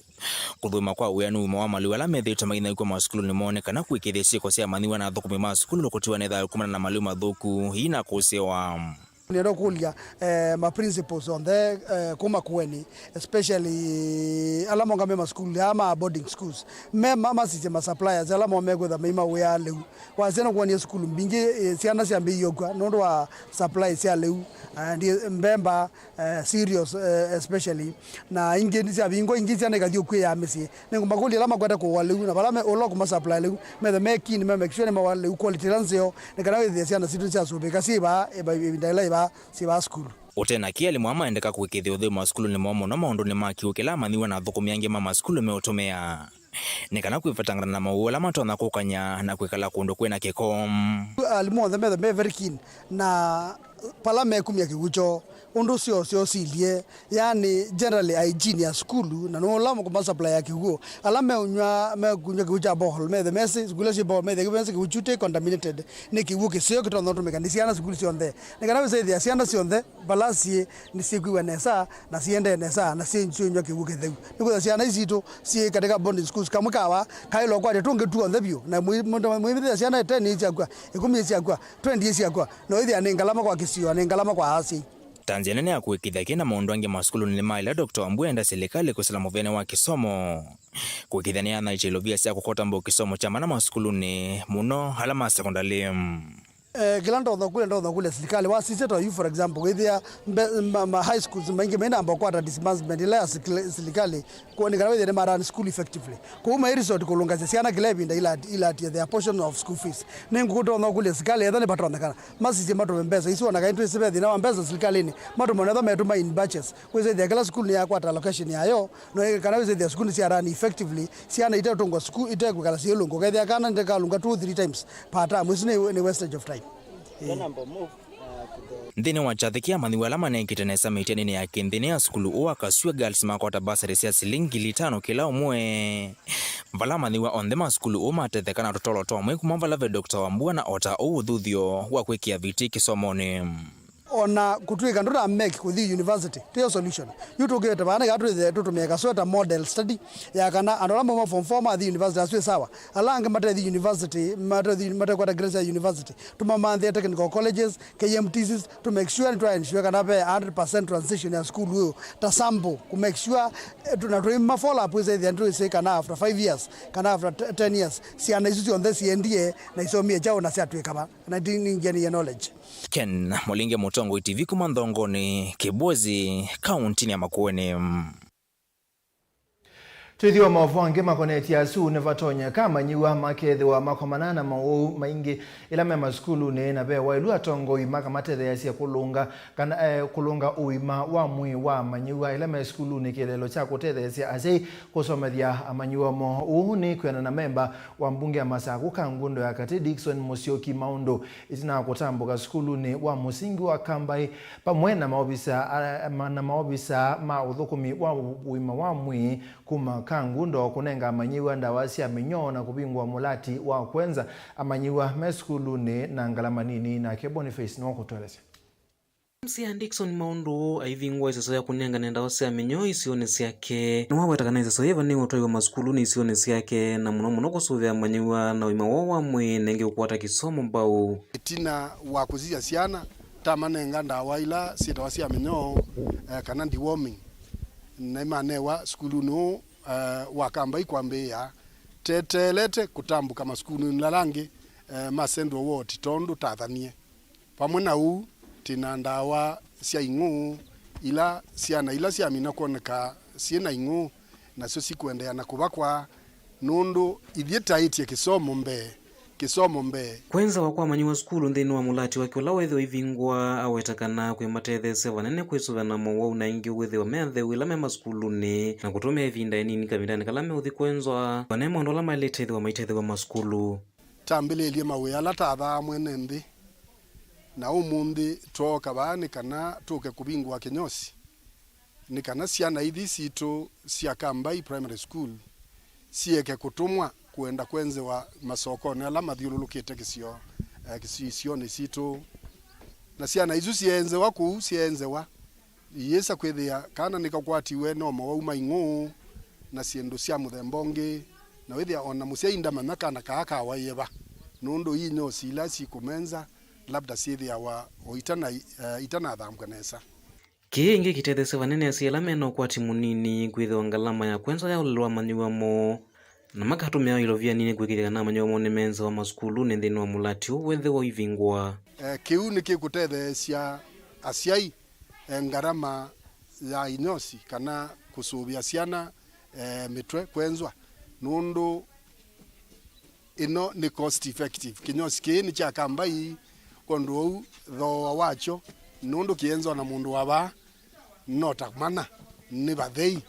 Kudhuma kwa uyanu umawa maliwala medhita magina yuko maskulu ni mwonekana kuikidhisi kwa siya maniwa na dhuku mima skulu lokutiwa nedha yukumana na maliwa madhuku hii na kusewa. Nero kulia ma principals on the kuma kueni, especially alamo ngame school ama boarding schools. Me mama sisi ma suppliers alamo mego da mema we aleu. Wazena kuani school mbingi siana siambi yoga nondo wa supply sia aleu and mbemba serious especially na ingeni siambi ingo ingi siana kadio kwe ya mesi. Nengo maguli alama kwenda kwa aleu na balame olo kuma supply aleu. Me the make ni me make sure ma aleu quality lanzeo. Nekanawe the siana situ sia sobeka siba eba siba school. Utena kiali mwama endeka kuwekithia utheu ma skulu ni mwomo na maundu ni makiukila mathiwa na thukumi angi mama skulu meutumia. Nekana kwifatangana na mauola matona kukanya na kwikala kundu kwina kikom. Alimu the me very keen na pala me kumya kigucho undu sio silie yani generally hygiene ya skulu na no lamo kuma supply ya kiguo alame unywa me kunya kigucha bohol me the message skulu si bohol me the message kiguchute contaminated ne kiguo kisio kitondo mekanisiana skulu si onde ne kana se dia sianda si onde balasi ni siku nesa na siende nesa na si nywa kiguo kitheu niko siana isito si katika bonding schools kamukawa kailo kwa tunge tu onde bio na muimbe siana 10 years akwa 10 years akwa 20 years akwa no ithi anengalama kwa kisio anengalama kwa asi. Tanzania ni kuwekithia kina maundu angi maskulu ni maila Dr. Wambwenda serikali kusala muvene wa kisomo kuwekithania na ichilovia sia kukota mbo kisomo chama na maskulu ni muno alama sekondari. Gilando ndo kule serikali wa sisi to you for example with ma high schools mengi mena ambao kwa disbursement ile serikali kwa ni karawe ma run school effectively kwa ma resort kulunga siana kilebi nda ila the portion of school fees nengo ndo kule serikali ethani patronda kana masije mato mbeza isi wana kaintu isibe na mbeza serikali ni mato mona metuma in batches kweze the kala school ni yakwa allocation yayo no karawe the school si run effectively siana ite tongo school ite kala si lungo kaithia kana ndeka lunga 2-3 times pata musine ni wastage of time. Ndine wachathikia mathiwa alama nekitenesa miteni ya kinthini ya skulu uwa kasua girls makota basari sia silingi 5 kila umwe. Vala mathiwa on the skulu umatethekana totolo tomwe kuma vala ve Dr. Wambua na ota uuthuthio wa kwikia viti kisomoni. Ona kutwika ndona make with the university to solution you to get bana gatu the to make a sort of model study ya kana andola mo form form the university aswe sawa alanga mata the university mata kwa grace university to mama the technical colleges KMTCs to make sure and try and ensure kana be 100% transition ya school ta sample to make sure to na follow up with the entry say kana after 5 years kana after 10 years si ana isusi on the CNDA na isomie jao na sia tweka na ngeni knowledge. Ken Molinge Mutongo TV kumandhongoni Kibozi kaunti ya Makueni. Tuithiwa mavuange makoneti ya su nevatonya kama nyiwa makethi wa makomanana Mauvoo maingi ila mema skulu ne na be wailu atongo imaka mathethe ya sia kulunga kana kulunga uima wa mwi wa manyiwa ila me skulu ne kelelo cha kutethe sia asei kusomethia amanyiwa mo uhuni kwena na memba wa mbunge ya Masaku kangundo ya kati Dickson Musyoki Maundo itina kutambuka skulu ne wa musingi wa Kambai pamwe na maobisa ma uthukumi wa uima wa mwi kuma kangundo kunenga amanyiwa ndawasi aminyo na kubingwa mulati wa kwenza amanyiwa meskuluni na ngalamanini na Boniface no kutoleza. Msia Dickson Maundo aivingwa isaso ya kunenga nenda wasi aminyo isione siake na wawe takana isaso yeva ni watoi wa maskuluni isione siake na muno kusuvya amanyiwa na wima wawa mwe nenge ukwata kisomo mbao itina wakuzia siana tamanenga ndawa ila sita wasi aminyo kana deworming na manewa skulu no wakamba ikwambia tetelete kutambuka maskulu nlalange masendo woti tondo tathanie pamwe na u tina ndawa sia ingu ila siana ila sia mina koneka siena ingu na sio sikuendea na kubakwa nondo ithieta itie kisomo mbe kwenza wakwa manyiwa skulu nthini wa mulati wake ula wethe ivingwa awetakana kwi matethese vanene kwisuvana Mauvoo na ingi wethe wa methe wila mema skuluni na kutumia ivinda enini kavindani kala meuthi kwenzwa vane maundu ala mailetethe wa maitethe wa maskulu tambelelie mawe ala tatha mwene nthi na umundi twoka bani kana tuke kubingwa kinyosi ni kana siana ithi situ sia Kambai primary school sieke kutumwa kuenda kwenze wa masoko na alama thiululukite kisio ni situ na siana izu sienze wa yesa kwethia kana nikakwatiwe no mauma ingu na siendo sia muthembongi na wethia ona musia inda manaka na kaka wayeva nondo inyo sila sikumenza labda sithi wa itana thamkanesa kiingi kitethese vanene asiela mena ukwati munini kwithwa ngalama ya kwenza ya ulilwa manyiwamo na makatumia ilovia nini kwikithana manyiwamo ni menza wa masukulu ni nthini wa mulati wethe wa ivingwa kiu ni kikutethecia aciai ngarama ya inyosi kana kusubia ciana mitwe kwenzwa nundu ino ni cost effective kinyosi kini cha kambai kondu thoa wacho nundu kienzwa na mundu waba nota mana ni bathei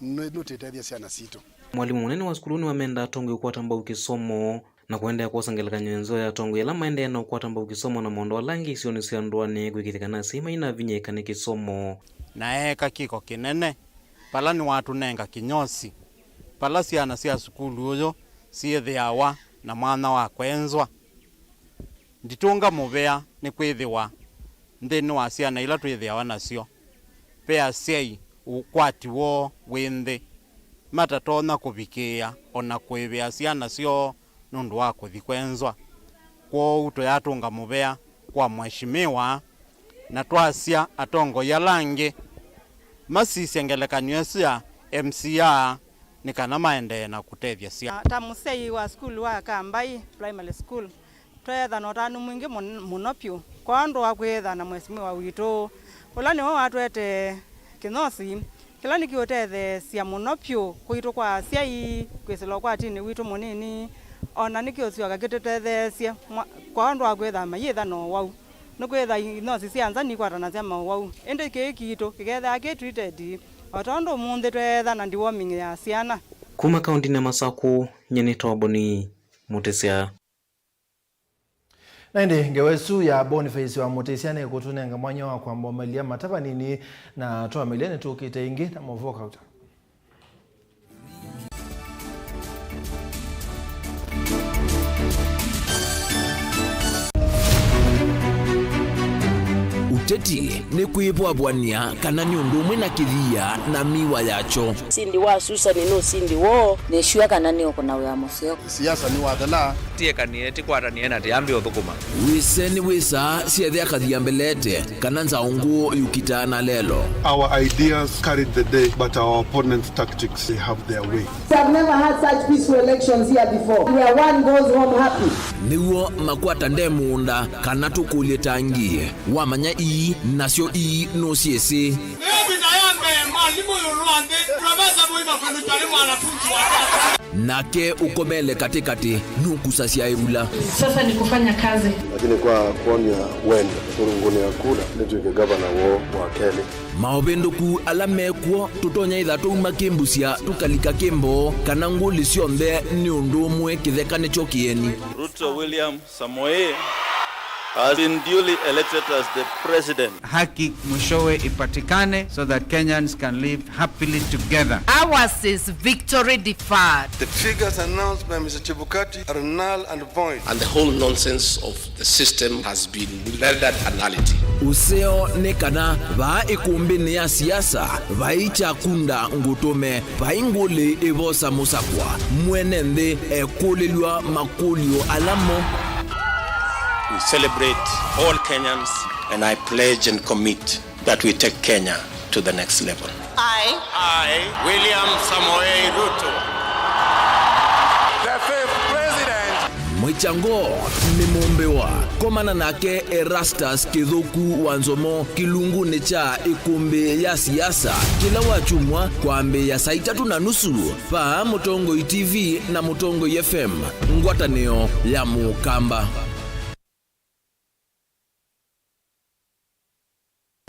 nutitethia ciana cito. Mwalimu munene wa sukulu ni wamenda tongo ukwatamba ukisomo na kuendea kuosangeleka nyenzo ya tongo ila maendea na ukwatamba ukisomo na mondo walangi isioni siandwani kwikithikana sima ina vinyeka ni kisomo na eka kiko kinene pala ni watu nenga kinyosi pala ciana cia sukulu uyo ciithiawa na mwana wa kwenzwa nditunga muvea ni kwithiwa nthini wa ciana ila twithiawa nacio pea ciai ukwati wo winthi matatona kuvikia ona kwivia ciana cio nundu wa kuthi kwenzwa kwa uto yatunga muvea kwa mheshimiwa na twacia atongo ya langi masisengelekanyo cia MCA ni kana maende na kutethia cia tamusei wa school wa Kambai primary school twetha notanu mwingi munopyu kwa ndo akwetha na mheshimiwa wito ulani wa watwete kinosi kila nikiothethe cia munopyu kuito kwa ciai kwisilo kwa tini wito munini ona nikiosioga gitetethecia kwa ndo akwetha mayitha no wau nukwetha inosi cianza ni kwatana cia mawau ende kikito kigetha treated otondo munthi twetha na deworming ya ciana kuma kaunti na Masaku nyene toboni mutesia Naende ngewesu ya Boniface wa Mutesia ne kutunenga mwanya wa kwamba omelia mataba nini na toa milioni tukite ingi na Mauvoo kauta. Uteti ni kuibwabwania kana ni undu umwe na kithia na miwa yacho sindi wa Susan no sindi wo ne shua kana ni okona wa museo siasa ni wathela tie kanieti kwatania na tiambe uthukuma wiseni wisa siethe akathia mbelete kana nzaungu yukitana lelo. Our ideas carried the day but our opponents' tactics they have their way. We have never had such peaceful elections here before where one goes home happy. Niwo makwata ndemunda kana tukulie tangie wamanya ii nasio ii no siese nake ukobele katikati nukusa sia ibula sasa ni kufanya kazi lakini kwa kuonya wende kurunguni ya kula nituike gavana wa Kenya maobendoku alamekwo tutonya ithatu makimbusia tukalika kimbo kana nguli cionthe ni undu umwe kithekane chokieni. Ruto William Samoei has been duly elected as the president. Haki mwishowe ipatikane so that Kenyans can live happily together. Ours is victory deferred. The figures announced by Mr. Chebukati are null and void. And the whole nonsense of the system has been rendered a nullity. Useo nekana va ikumbini ya siasa vaicha kunda ngutume vainguli ivosa musakwa mwenende ekulilwa makulio alamo. We celebrate all Kenyans and I pledge and commit that we take Kenya to the next level. I, William Samoei Ruto, the fifth president. Mwichango ni mumbewa komana nake Erastus Kithuku Wanzomo kilunguni cha ikumbi ya siasa kila wachumwa kwa mbe ya saa 3:30 pa Mutongo TV na Mutongo FM ngwatanio ya Mukamba.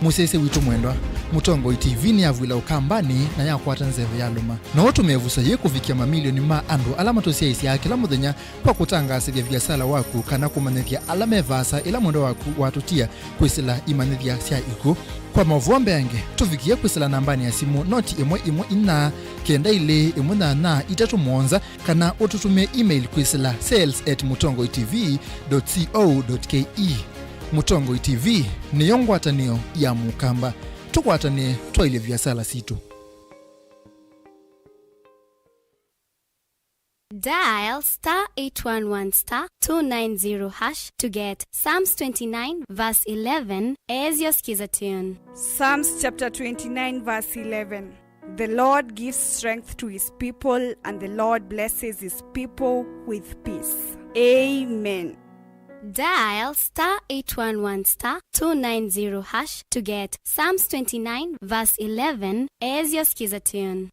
Musese witu mwendwa Mutongo TV ni avwila ukambani na yakwata nzeve ya luma na watu mevusa ye kufikia mamilioni ma andu alama tosia isi ya kila muthenya kwa kutangasa vya viasala waku kana kumanethia alama evasa ila mwendo waku watutia kwisila imanethia sia iku kwa Mauvoo mbeange tufikie kwisila nambani ya simu noti imwe ina kenda ile imwe na itatu mwonza kana ututumie email kwisila sales@mutongotv.co.ke. Mutongo TV ni yongwatanio ya Mukamba tukwatane twaile vya sala situ. Dial *811*290# to get Psalms 29 verse 11 as your skiza tune. Psalms chapter 29 verse 11. The Lord gives strength to his people, and the Lord blesses his people with peace. Amen. Dial *811*290# to get Psalms 29 verse 11 as your skiza tune.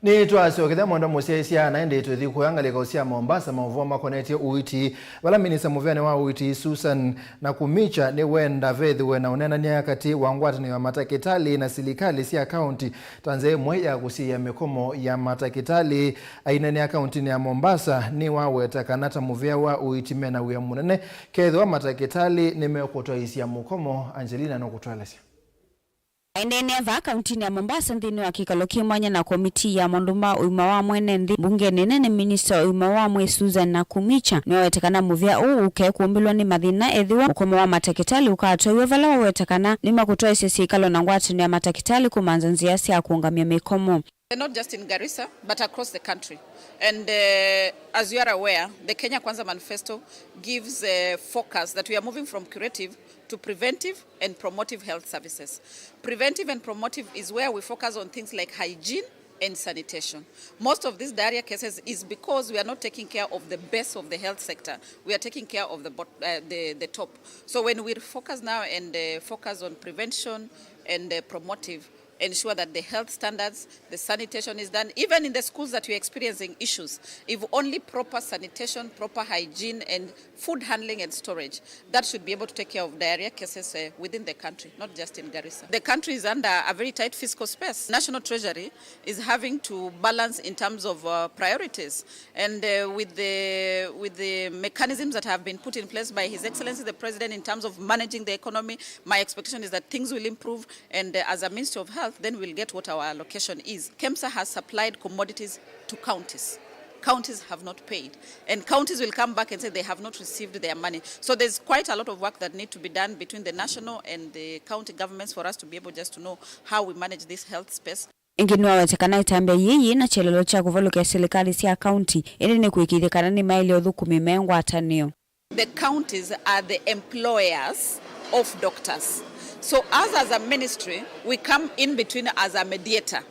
Ni twasio kida mwanda musesia na ende tuthi kuangalia kausia Mombasa Mauvoo makoneti uiti wala minisa muvyane wa uiti Susan na kumicha ni wenda vethi wena unena ni akati wangwata ni wa matakitali na silikali si akaunti tanze mweya kusia mikomo ya matakitali aina ni akaunti ni ya Mombasa ni wawe takanata muvya wa uiti mena uya munene kedhi wa matakitali ni meokotoa isi ya mukomo Angelina no kutualesya. Aindene va kaunti ya Mombasa ndini wa kikalo kimwanya na komiti ya monduma uima wa mwene ndi bunge nene minister uima wa mwe Susan na kumicha ni wawetekana muvya uke kuumbilwa ni madhina edhiwa mkomo wa matakitali ukatoiwe vala wawetekana ni makutoa isisi ikalo na ngwati ni ya matakitali kumanzanziasi ya kuungamia mikomo. Not just in Garissa, but across the country. And as you are aware, the Kenya Kwanza Manifesto gives a focus that we are moving from curative to preventive and promotive health services. Preventive and promotive is where we focus on things like hygiene and sanitation. Most of these diarrhea cases is because we are not taking care of the base of the health sector. We are taking care of the top. So when we focus now and focus on prevention and promotive, ensure that the health standards, the sanitation is done. Even in the schools that we're experiencing issues, if only proper sanitation, proper hygiene and food handling and storage, that should be able to take care of diarrhea cases within the country, not just in Garissa. The country is under a very tight fiscal space. National Treasury is having to balance in terms of priorities. And with the mechanisms that have been put in place by His Excellency the President in terms of managing the economy, my expectation is that things will improve, and as a Minister of Health, then we'll get what our allocation is. KEMSA has supplied commodities to counties. Counties have not paid. And counties will come back and say they have not received their money. So there's quite a lot of work that needs to be done between the national and the county governments for us to be able just to know how we manage this health space. Ingini wawetekana itambia yeye na chelelo cha kuvalukia serikali si county ili ni kuikidhikana ni maili odhukumi mengwa atanio. The counties are the employers of doctors. So as a ministry, we come in between as a mediator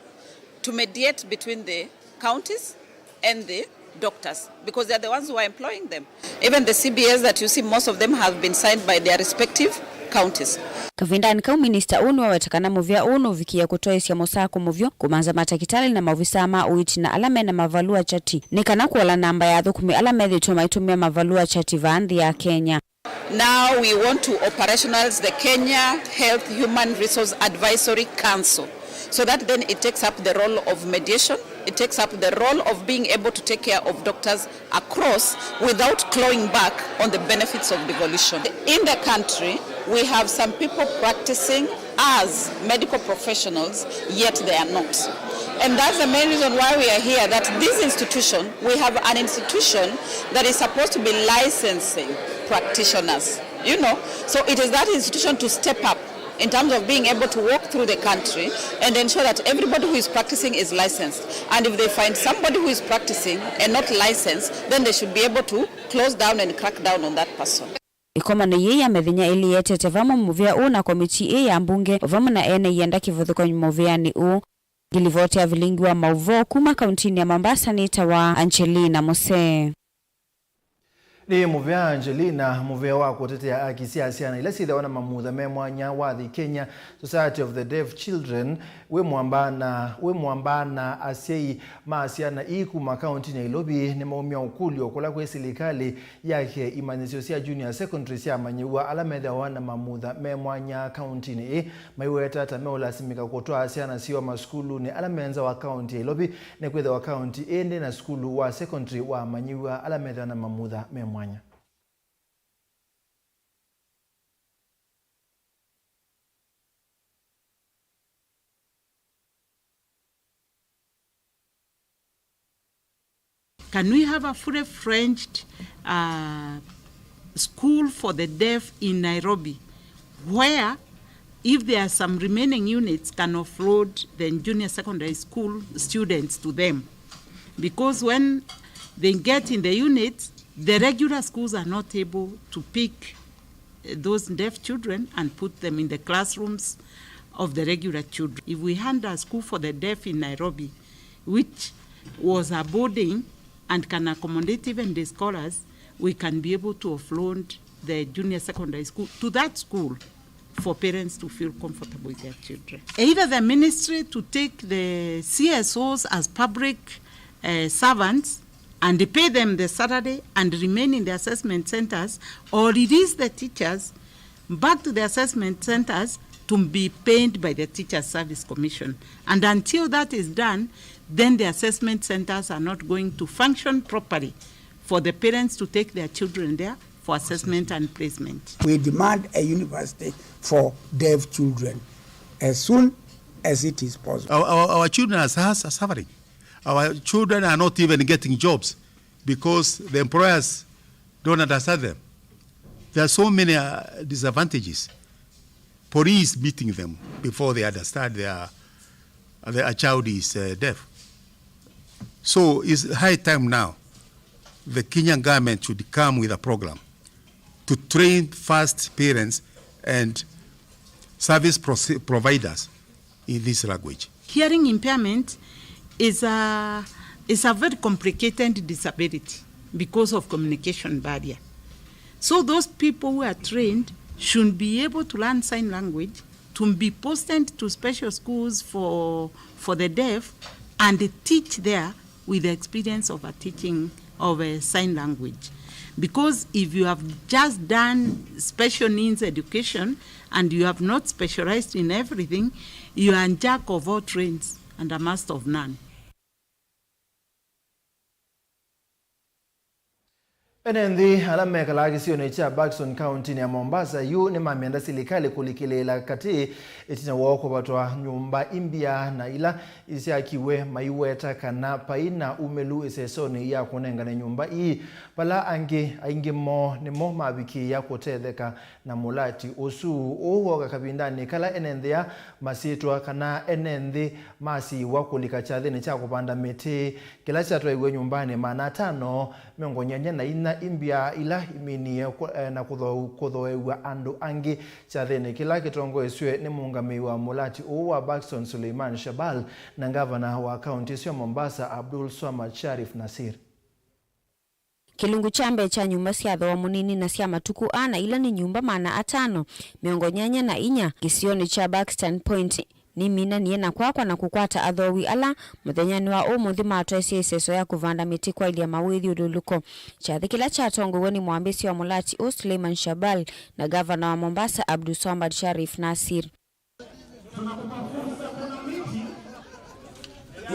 to mediate between the counties and the doctors because they are the ones who are employing them. Even the CBAs that you see, most of them have been signed by their respective counties. Kavinda nikau minister unu wawetekana muvya unu vikia kutoa isi ya mosako muvyo kumanza matakitali na mavisa ama uiti na alame na mavalua chati. Nikana kuwala namba ya dhukumi alame dhituma itumia mavalua chati vaandhi ya Kenya. Now we want to operationalize the Kenya Health Human Resource Advisory Council so that then it takes up the role of mediation, it takes up the role of being able to take care of doctors across without clawing back on the benefits of devolution. In the country, we have some people practicing as medical professionals, yet they are not. And that's the main reason why we are here, that this institution, we have an institution that is supposed to be licensing practitioners, you know. So it is that institution to step up in terms of being able to walk through the country and ensure that everybody who is practicing is licensed. And if they find somebody who is practicing and not licensed, then they should be able to close down and crack down on that person. Ikoma na yeye amedhinya ili yetete vamo muvya na komiti ya mbunge vamo na ene yenda kivuthuko muvya ni Gilivoti ya Vilingi wa Mauvoo kuma kauntini ya Mombasa ni tawa Angelina Mose. Ni muvya Angelina muvya wako tetea akisiasa na ile sida wana mamudha memwanya wathi Kenya Society of the Deaf Children we mwambana asei maasiana iku makaunti Nairobi ni maumia ukuli okola kwa serikali yake imanisio sia junior secondary sia manyiwa alamedha wana mamudha memwanya kaunti ni maiweta tameola simika kutoa asiana sio maskulu ni alamenza wa kaunti Nairobi ne kwetha wa kaunti ende na skulu wa secondary wa manyiwa alamedha na mamudha memwanya. Can we have a fully French school for the deaf in Nairobi, where if there are some remaining units, can offload the junior secondary school students to them. Because when they get in the units, the regular schools are not able to pick those deaf children and put them in the classrooms of the regular children. If we had a school for the deaf in Nairobi, which was a boarding and can accommodate even the scholars, we can be able to offload the junior secondary school to that school for parents to feel comfortable with their children. Either the ministry to take the CSOs as public servants and they pay them the Saturday and remain in the assessment centers, or release the teachers back to the assessment centers to be paid by the Teachers Service Commission. And until that is done, then the assessment centers are not going to function properly for the parents to take their children there for assessment and placement. We demand a university for deaf children as soon as it is possible. Our children are suffering. Our children are not even getting jobs because the employers don't understand them. There are so many disadvantages. Police beating them before they understand their child is deaf. So it's high time now the Kenyan government should come with a program to train first parents and service providers in this language. Hearing impairment is a very complicated disability because of communication barrier. So those people who are trained should be able to learn sign language, to be posted to special schools for the deaf, and teach there with the experience of a teaching of a sign language. Because if you have just done special needs education and you have not specialized in everything, you are a jack of all trades and a master of none. Enendi alameka la kisione cha Buxton County ya Mombasa yu ni mamienda serikali kulikilela kati itina wako batwa nyumba imbia na ila isiakiwe maiweta kana paina umelu isesoni ya kunenga na nyumba hii pala aingi mo ni mo mabiki ya kutetheka na mulati osu owo kabindani kala enendea masitwa kana enendi masi wakulika chathini cha kupanda miti kila cha twa nyumbani maana 5 mengonyanya na ina imbia ila imini na kuthoewa andu angi chathini kila kitongo eswe ni muungami wa mulati wa Buxton Suleiman Shabal na gavana wa kaunti ya Mombasa Abdul Swamad Sharif Nasir. Kilungu chambe cha nyumba cia thwa munini na cia matuku ana ila ni nyumba maana 5 miongonyanya na inya kisioni cha Buxton Point ni mina niena kwakwa na kukwata athowi ala muthenyani wa umuthi matwesi iseso ya kuvanda miti kwa ilia mawithi uduluko chathi kila cha tongo ni mwambisi wa mulati Suleiman Shabal na gavana wa Mombasa Abdul Swamad Sharif Nasir.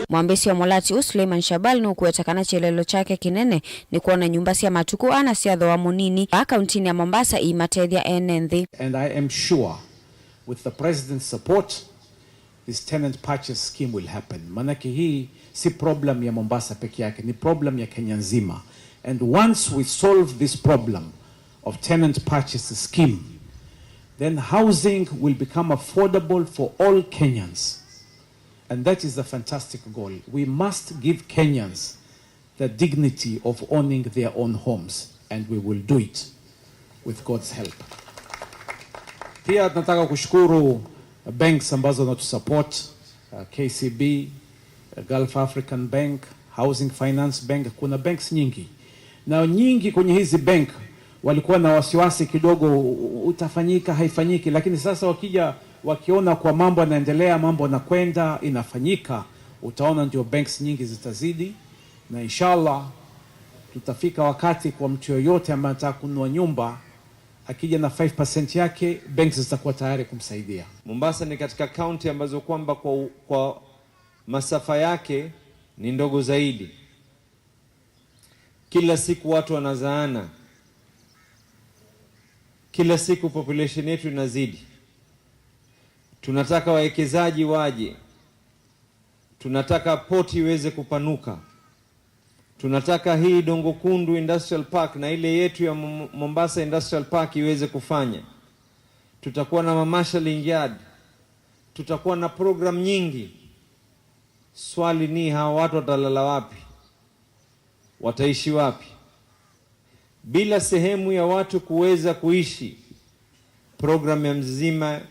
Mwambisi wa mulati Suleiman Shabal ni kuetakana chelelo chake kinene ni kuona nyumba cia matuku ana cia thwa munini akaunti ya Mombasa imatethia enenthi. And I am sure with the president's support this tenant purchase scheme will happen. Manake hii si problem ya Mombasa peke yake, ni problem ya Kenya nzima. And once we solve this problem of tenant purchase scheme, then housing will become affordable for all Kenyans. And that is the fantastic goal. We must give Kenyans the dignity of owning their own homes, and we will do it with God's help. Pia nataka kushukuru banks ambazo natusupport, KCB, Gulf African Bank, Housing Finance Bank. Kuna banks nyingi. Na nyingi kwenye hizi bank walikuwa na wasiwasi kidogo utafanyika haifanyiki, lakini sasa wakiona kwa mambo yanaendelea, mambo yanakwenda, inafanyika, utaona ndio banks nyingi zitazidi, na inshallah tutafika wakati kwa mtu yoyote ambaye anataka kununua nyumba akija na 5% yake, banks zitakuwa tayari kumsaidia. Mombasa ni katika county ambazo kwamba kwa masafa yake ni ndogo zaidi. Kila siku watu wanazaana. Kila siku population yetu inazidi. Tunataka wawekezaji waje. Tunataka poti iweze kupanuka. Tunataka hii Dongo Kundu Industrial Park na ile yetu ya Mombasa Industrial Park iweze kufanya. Tutakuwa na marshalling yard. Tutakuwa na program nyingi. Swali ni hawa watu watalala wapi? Wataishi wapi? Bila sehemu ya watu kuweza kuishi, program ya mzima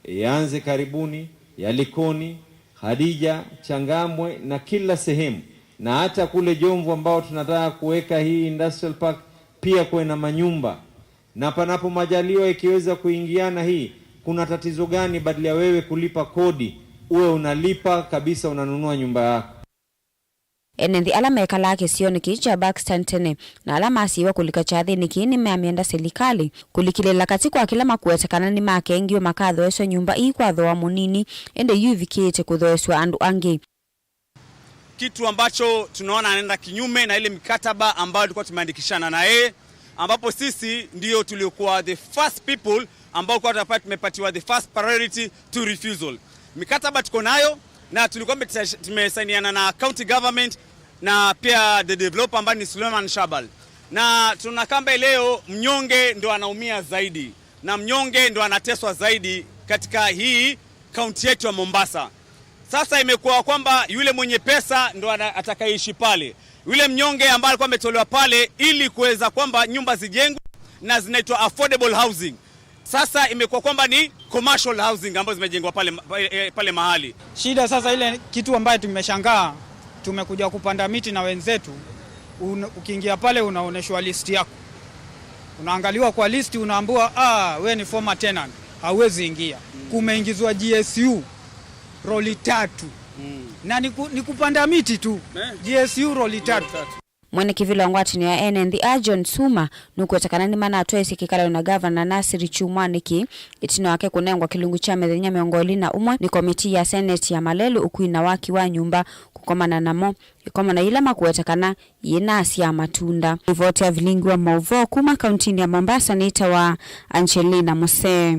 yaanze karibuni, ya Likoni, Hadija, Changamwe na kila sehemu. Na hata kule Jomvu ambao tunataka kuweka hii industrial park pia kuwe na manyumba. Na panapo majaliwa ikiweza kuingiana hii, kuna tatizo gani badala ya wewe kulipa kodi, uwe unalipa kabisa unanunua nyumba yako. Enendi alama ekala kisio nikicha Baxter tene na alama asiwa kulika chathi nikini meamienda serikali kulikilela katika kila makuetekana ni makengiwe makadhoeswa nyumba ikwa dhoa munini ende yuvikite kudhoeswa andu ange. Kitu ambacho tunaona anaenda kinyume na ile mikataba ambayo tulikuwa tumeandikishana na yeye, ambapo sisi ndio tuliokuwa the first people ambao kwa tumepatiwa the first priority to refusal. Mikataba tuko nayo na tulikuwa tumesainiana na county government na pia the developer ambaye ni Suleiman Shabal. Na tunakamba leo mnyonge ndo anaumia zaidi na mnyonge ndo anateswa zaidi katika hii county yetu ya Mombasa. Sasa imekuwa kwamba yule mwenye pesa ndo atakayeishi pale. Yule mnyonge ambaye alikuwa ametolewa pale ili kuweza kwamba nyumba zijengwe na zinaitwa affordable housing. Sasa imekuwa kwamba ni commercial housing ambazo zimejengwa pale mahali. Shida sasa ile kitu ambaye tumeshangaa, tumekuja kupanda miti na wenzetu, ukiingia pale unaoneshwa list yako. Unaangaliwa kwa list unaambiwa wewe ni former tenant, hauwezi ingia. Kumeingizwa GSU roli 3. Na ni kupanda miti tu. GSU roli 3. Mwene kivilo ngwati ni ya NND John Suma nukuetakana ni mana atoe sikikala na governor Nasiri Chumwaniki itino wake kunengwa kilungu cha medhenya miongoli na umwe ni komiti ya Senate ya Malelu ukuina waki wa nyumba kukomana namo ikomana ilama kuetakana yenasi ya matunda. Ivote ya Vilingi wa Mauvoo kuma kauntini ya Mombasa nita wa Angelina Mose.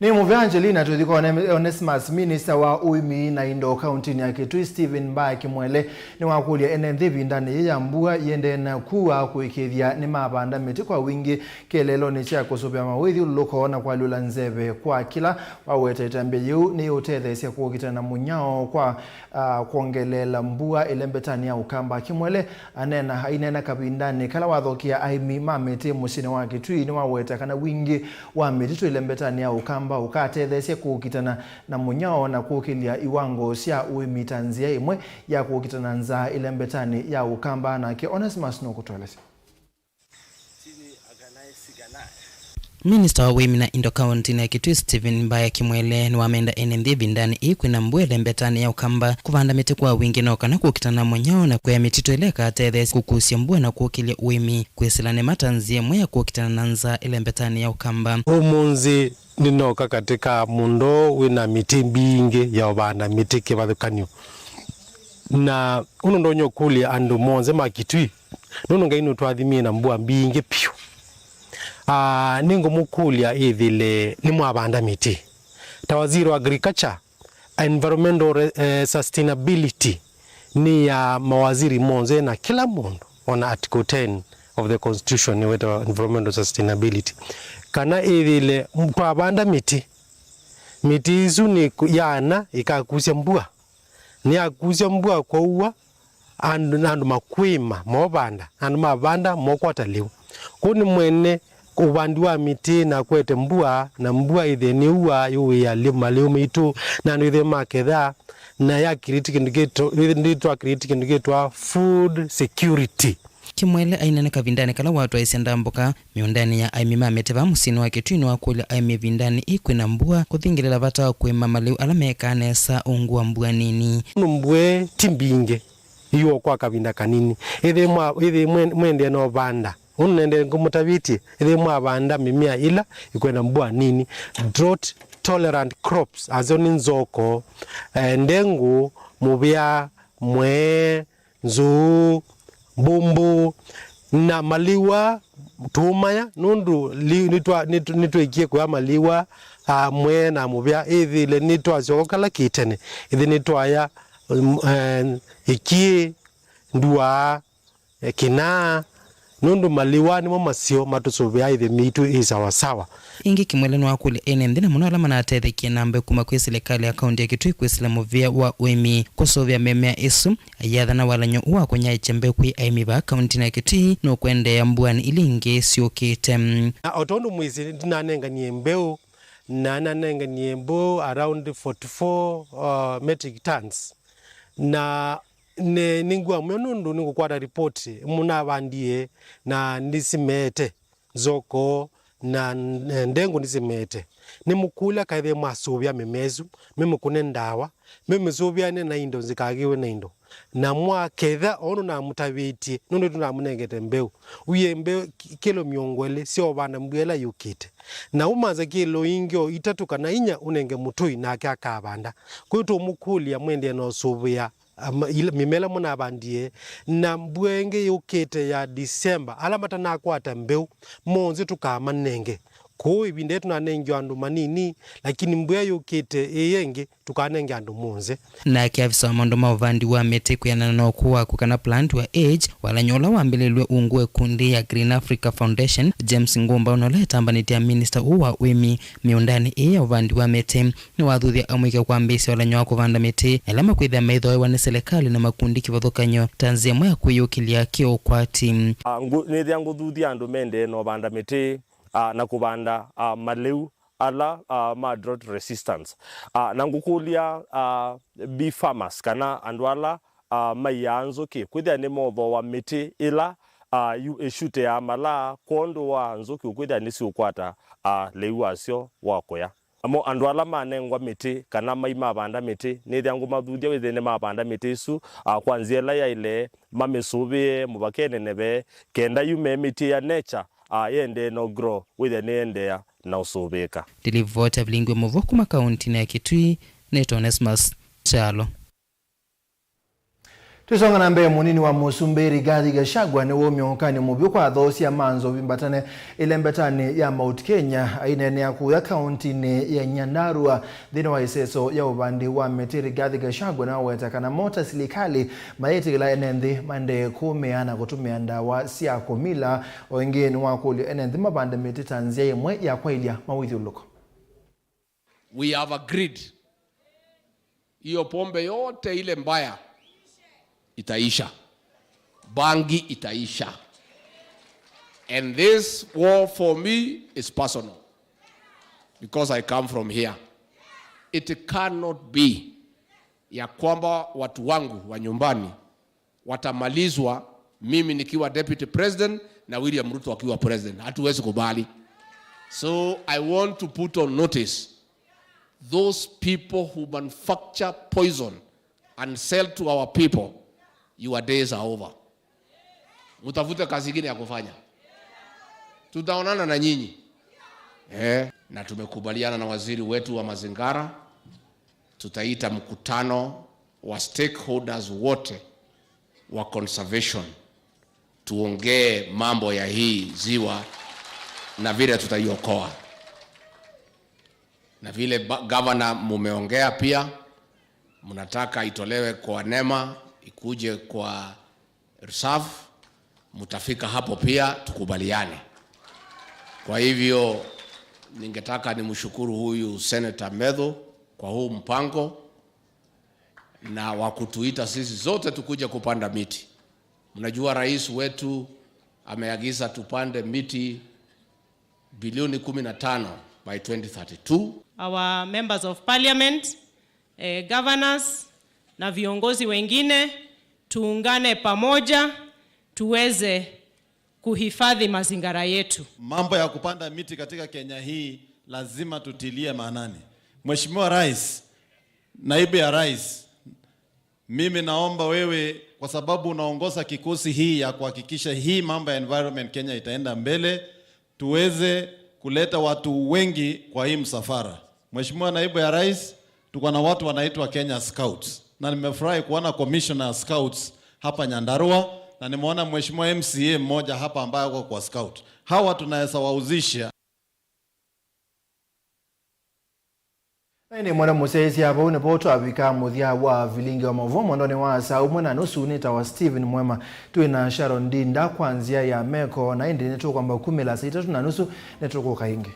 Ni Muvya Angelina tuthiko Onesimus Minister wa Uimi na Indo County ya Kitui Stephen Mbae Kimwele ni wakulia NNDB ndani ya mbua yende na kuwa kuikithia ni mabanda miti kwa wingi kelelo ni cha kusubia mawithi uloko na kwa lula nzebe kwa kila wawete itambe yu ni utethesia kukita na munyao kwa kuongelela mbua ilembetani ya Ukamba. Kimwele inena kabindani kala wathokia aimi mamiti musine wa Kitui ni wawete kana wingi wa miti ilembetani ya Ukamba ukatethesia kukitana na munyao na kukilia iwango sia uimi tanzia imwe ya kukitana nza ilembetani ya Ukamba na ke Onesimus no kutolesi. Minister wa Uimi na Indo County na Kitui Stephen Mbae Kimwele ni wamenda NNDB ndani ikwina mbwele mbetani ya Ukamba kuvanda miti kwa wingi na ukana kukitana munyao na kwa mitito ileka tethesia kukusia mbwe na kukilia uimi kwesilane matanzie mwe ya kukitana na nza ilembetani ya Ukamba. Umunzi ninoka katika mundo wina miti mbingi ya wabanda miti kivathukanio na uno ndonyo kuli andu monze makitui nuno ngainu twathimie na mbua mbingi pio ningo mukulia ithile ni mwabanda miti ta waziri wa agriculture environmental sustainability ni ya mawaziri monze na kila mundu on article 10 of the constitution ni weto environmental sustainability kana ithile twabanda miti izu ni yana ikakusia mbua ni akusia mbua kwa uwa andu makwima mobanda andu mabanda mokwata liu kuni mwene kubandiwa miti na kwete mbua na mbua ithe ni uwa yuwi ya liu mitu na ithe maketha na ya critical indicator food security. Kimwele ainene kavindani kala watu aisenda mboka miundani ya aimima meteba musini wa Kitui wa kule aimi vindani ikwina mbua kuthingilela vata kwema maliu alamekanesa ungu wa mbua nini mbue timbinge iyo kwa kavinda kanini ithe mwende no banda unende ngumutaviti ithe mwabanda mimea ila ikwena mbua nini drought tolerant crops azoni nzoko ndengu mubia mwe nzu bumbu na maliwa tumaya nundu nitwekie kwa maliwa mwe na mubia ithile nitwa zoko kala kitene ithi nitwaya iki ndua kina nundu maliwani mo masio matusuvia ithe mitu isawasawa ingi kimweleno wa kule NND na muno alama na atethekia nambe kuma kwe serikali ya kaunti ya Kitui kwesila muvia wa UEMI kusovya memea isu ayatha na walanyo uwa kunya ichembe kwi aimi ba kaunti na Kitui no kwende ya mbuani ilingi siokite otondu mwisi dinanenga niembeu na nanenga niembo around 44 metric tons na ne ningwa mwenundu ningukwata ripoti muna bandie na nisimete zoko na ndengu nisimete nimukula kaithe masubya memezu memukune ndawa memezubyane na indo zikagiwe na indo na mwaketha ono na mutaviti nondo tunamunengete mbeu uyembe kilo miongwele sio bana mbwela yukite na umaza kilo ingyo itatu kana inya unenge mutui na akabanda kwitu mukuli ya mwende no subya mimela muna bandie na mbwenge yukite ya December alamata na kwata mbeu monzi tukama nenge ko ibinde tunanenge andu manini lakini mbwe yukite eyenge tukanenge andu monze na kiafisa wa mondo mauvandi wa mete kuyana na okuwa kukana plant wa age wala nyola wambilelwe ungue kundi ya Green Africa Foundation James Ngumba unoleta ambaniti ya minister uwa UEMI miundani ya uvandi wa mete ni wathuthia amwike kwa mbisi wala nyola kuvanda mete elama kwithia maithoe wane serikali na makundi kivothokanyo tanzia mwaya kuyukilia kio kwa timu nithia nguthuthia andu mende no vanda mete na kubanda maleu ala ma drought resistance na ngukulia beef farmers kana andu ala mayanzo ki kwithia ni Mauvoo wa miti ila eshute ya mala kondo wa nzoki kwithia ni siukwata leu acio wakoya amo andu ala manengwa miti kana maima banda miti ni thia ngumathuthia withene mabanda miti isu kwanzia la ya ile mamesubie mubakene nebe kenda yume miti ya nature yende no grow with the nende na usubika Dilivota Vilingi Mauvoo kuma kaunti na Kitui neto Onesmus Chalo Tusonga na mbe munini wa Musumberi Rigathi Gachagua ni womyonkani mubyo kwa thosi ya manzo bimbatane ilembetani ya Mount Kenya ainene ya kuya kaunti ni ya Nyandarua dhini wa iseso ya ubandi wa meti Rigathi Gachagua na wetakana mota silikali mayeti ila enenthi mande kumeana kutumia ndawa siya kumila wengine wakuli enenthi mabanda meti tanzia yemwe ya kwailia mawithi uluko. We have agreed iyo pombe yote ile mbaya itaisha, bangi itaisha, and this war for me is personal because I come from here. It cannot be ya kwamba watu wangu wa nyumbani watamalizwa mimi nikiwa deputy president na William Ruto akiwa president. Hatuwezi kubali. So I want to put on notice those people who manufacture poison and sell to our people. Your days are over. Mutafute kazi nyingine ya kufanya. Tutaonana na nyinyi. Na tumekubaliana na waziri wetu wa mazingara. Tutaita mkutano wa stakeholders wote wa conservation. Tuongee mambo ya hii ziwa na vile tutaiokoa. Na vile governor mumeongea pia, mnataka itolewe kwa NEMA, ikuje kwa reserve, mutafika hapo pia tukubaliane. Kwa hivyo ningetaka nimshukuru huyu Senator Mauvoo kwa huu mpango na wakutuita sisi zote tukuje kupanda miti. Mnajua rais wetu ameagiza tupande miti bilioni 15 by 2032. Our members of parliament, governors na viongozi wengine tuungane pamoja tuweze kuhifadhi mazingira yetu. Mambo ya kupanda miti katika Kenya hii lazima tutilie maanani. Mheshimiwa Rais, naibu ya Rais, mimi naomba wewe kwa sababu unaongoza kikosi hii ya kuhakikisha hii mambo ya environment Kenya itaenda mbele, tuweze kuleta watu wengi kwa hii msafara. Mheshimiwa naibu ya Rais, tuko na watu wanaitwa Kenya Scouts. Na nimefurahi kuona commissioner Scouts hapa Nyandarua na nimeona Mheshimiwa MCA mmoja hapa ambaye yuko kwa Scout. Hawa tunaweza wauzisha. Ni mwana musesi hapo unepoto abika muthia wa Vilingi wa Mauvoo mwandoni wa saa umwe na nusu unita wa Steven Mwema tuina Sharon Dinda kwanzia ya meko na indi netu kwamba 16:30 na nusu netu kwa kaingi.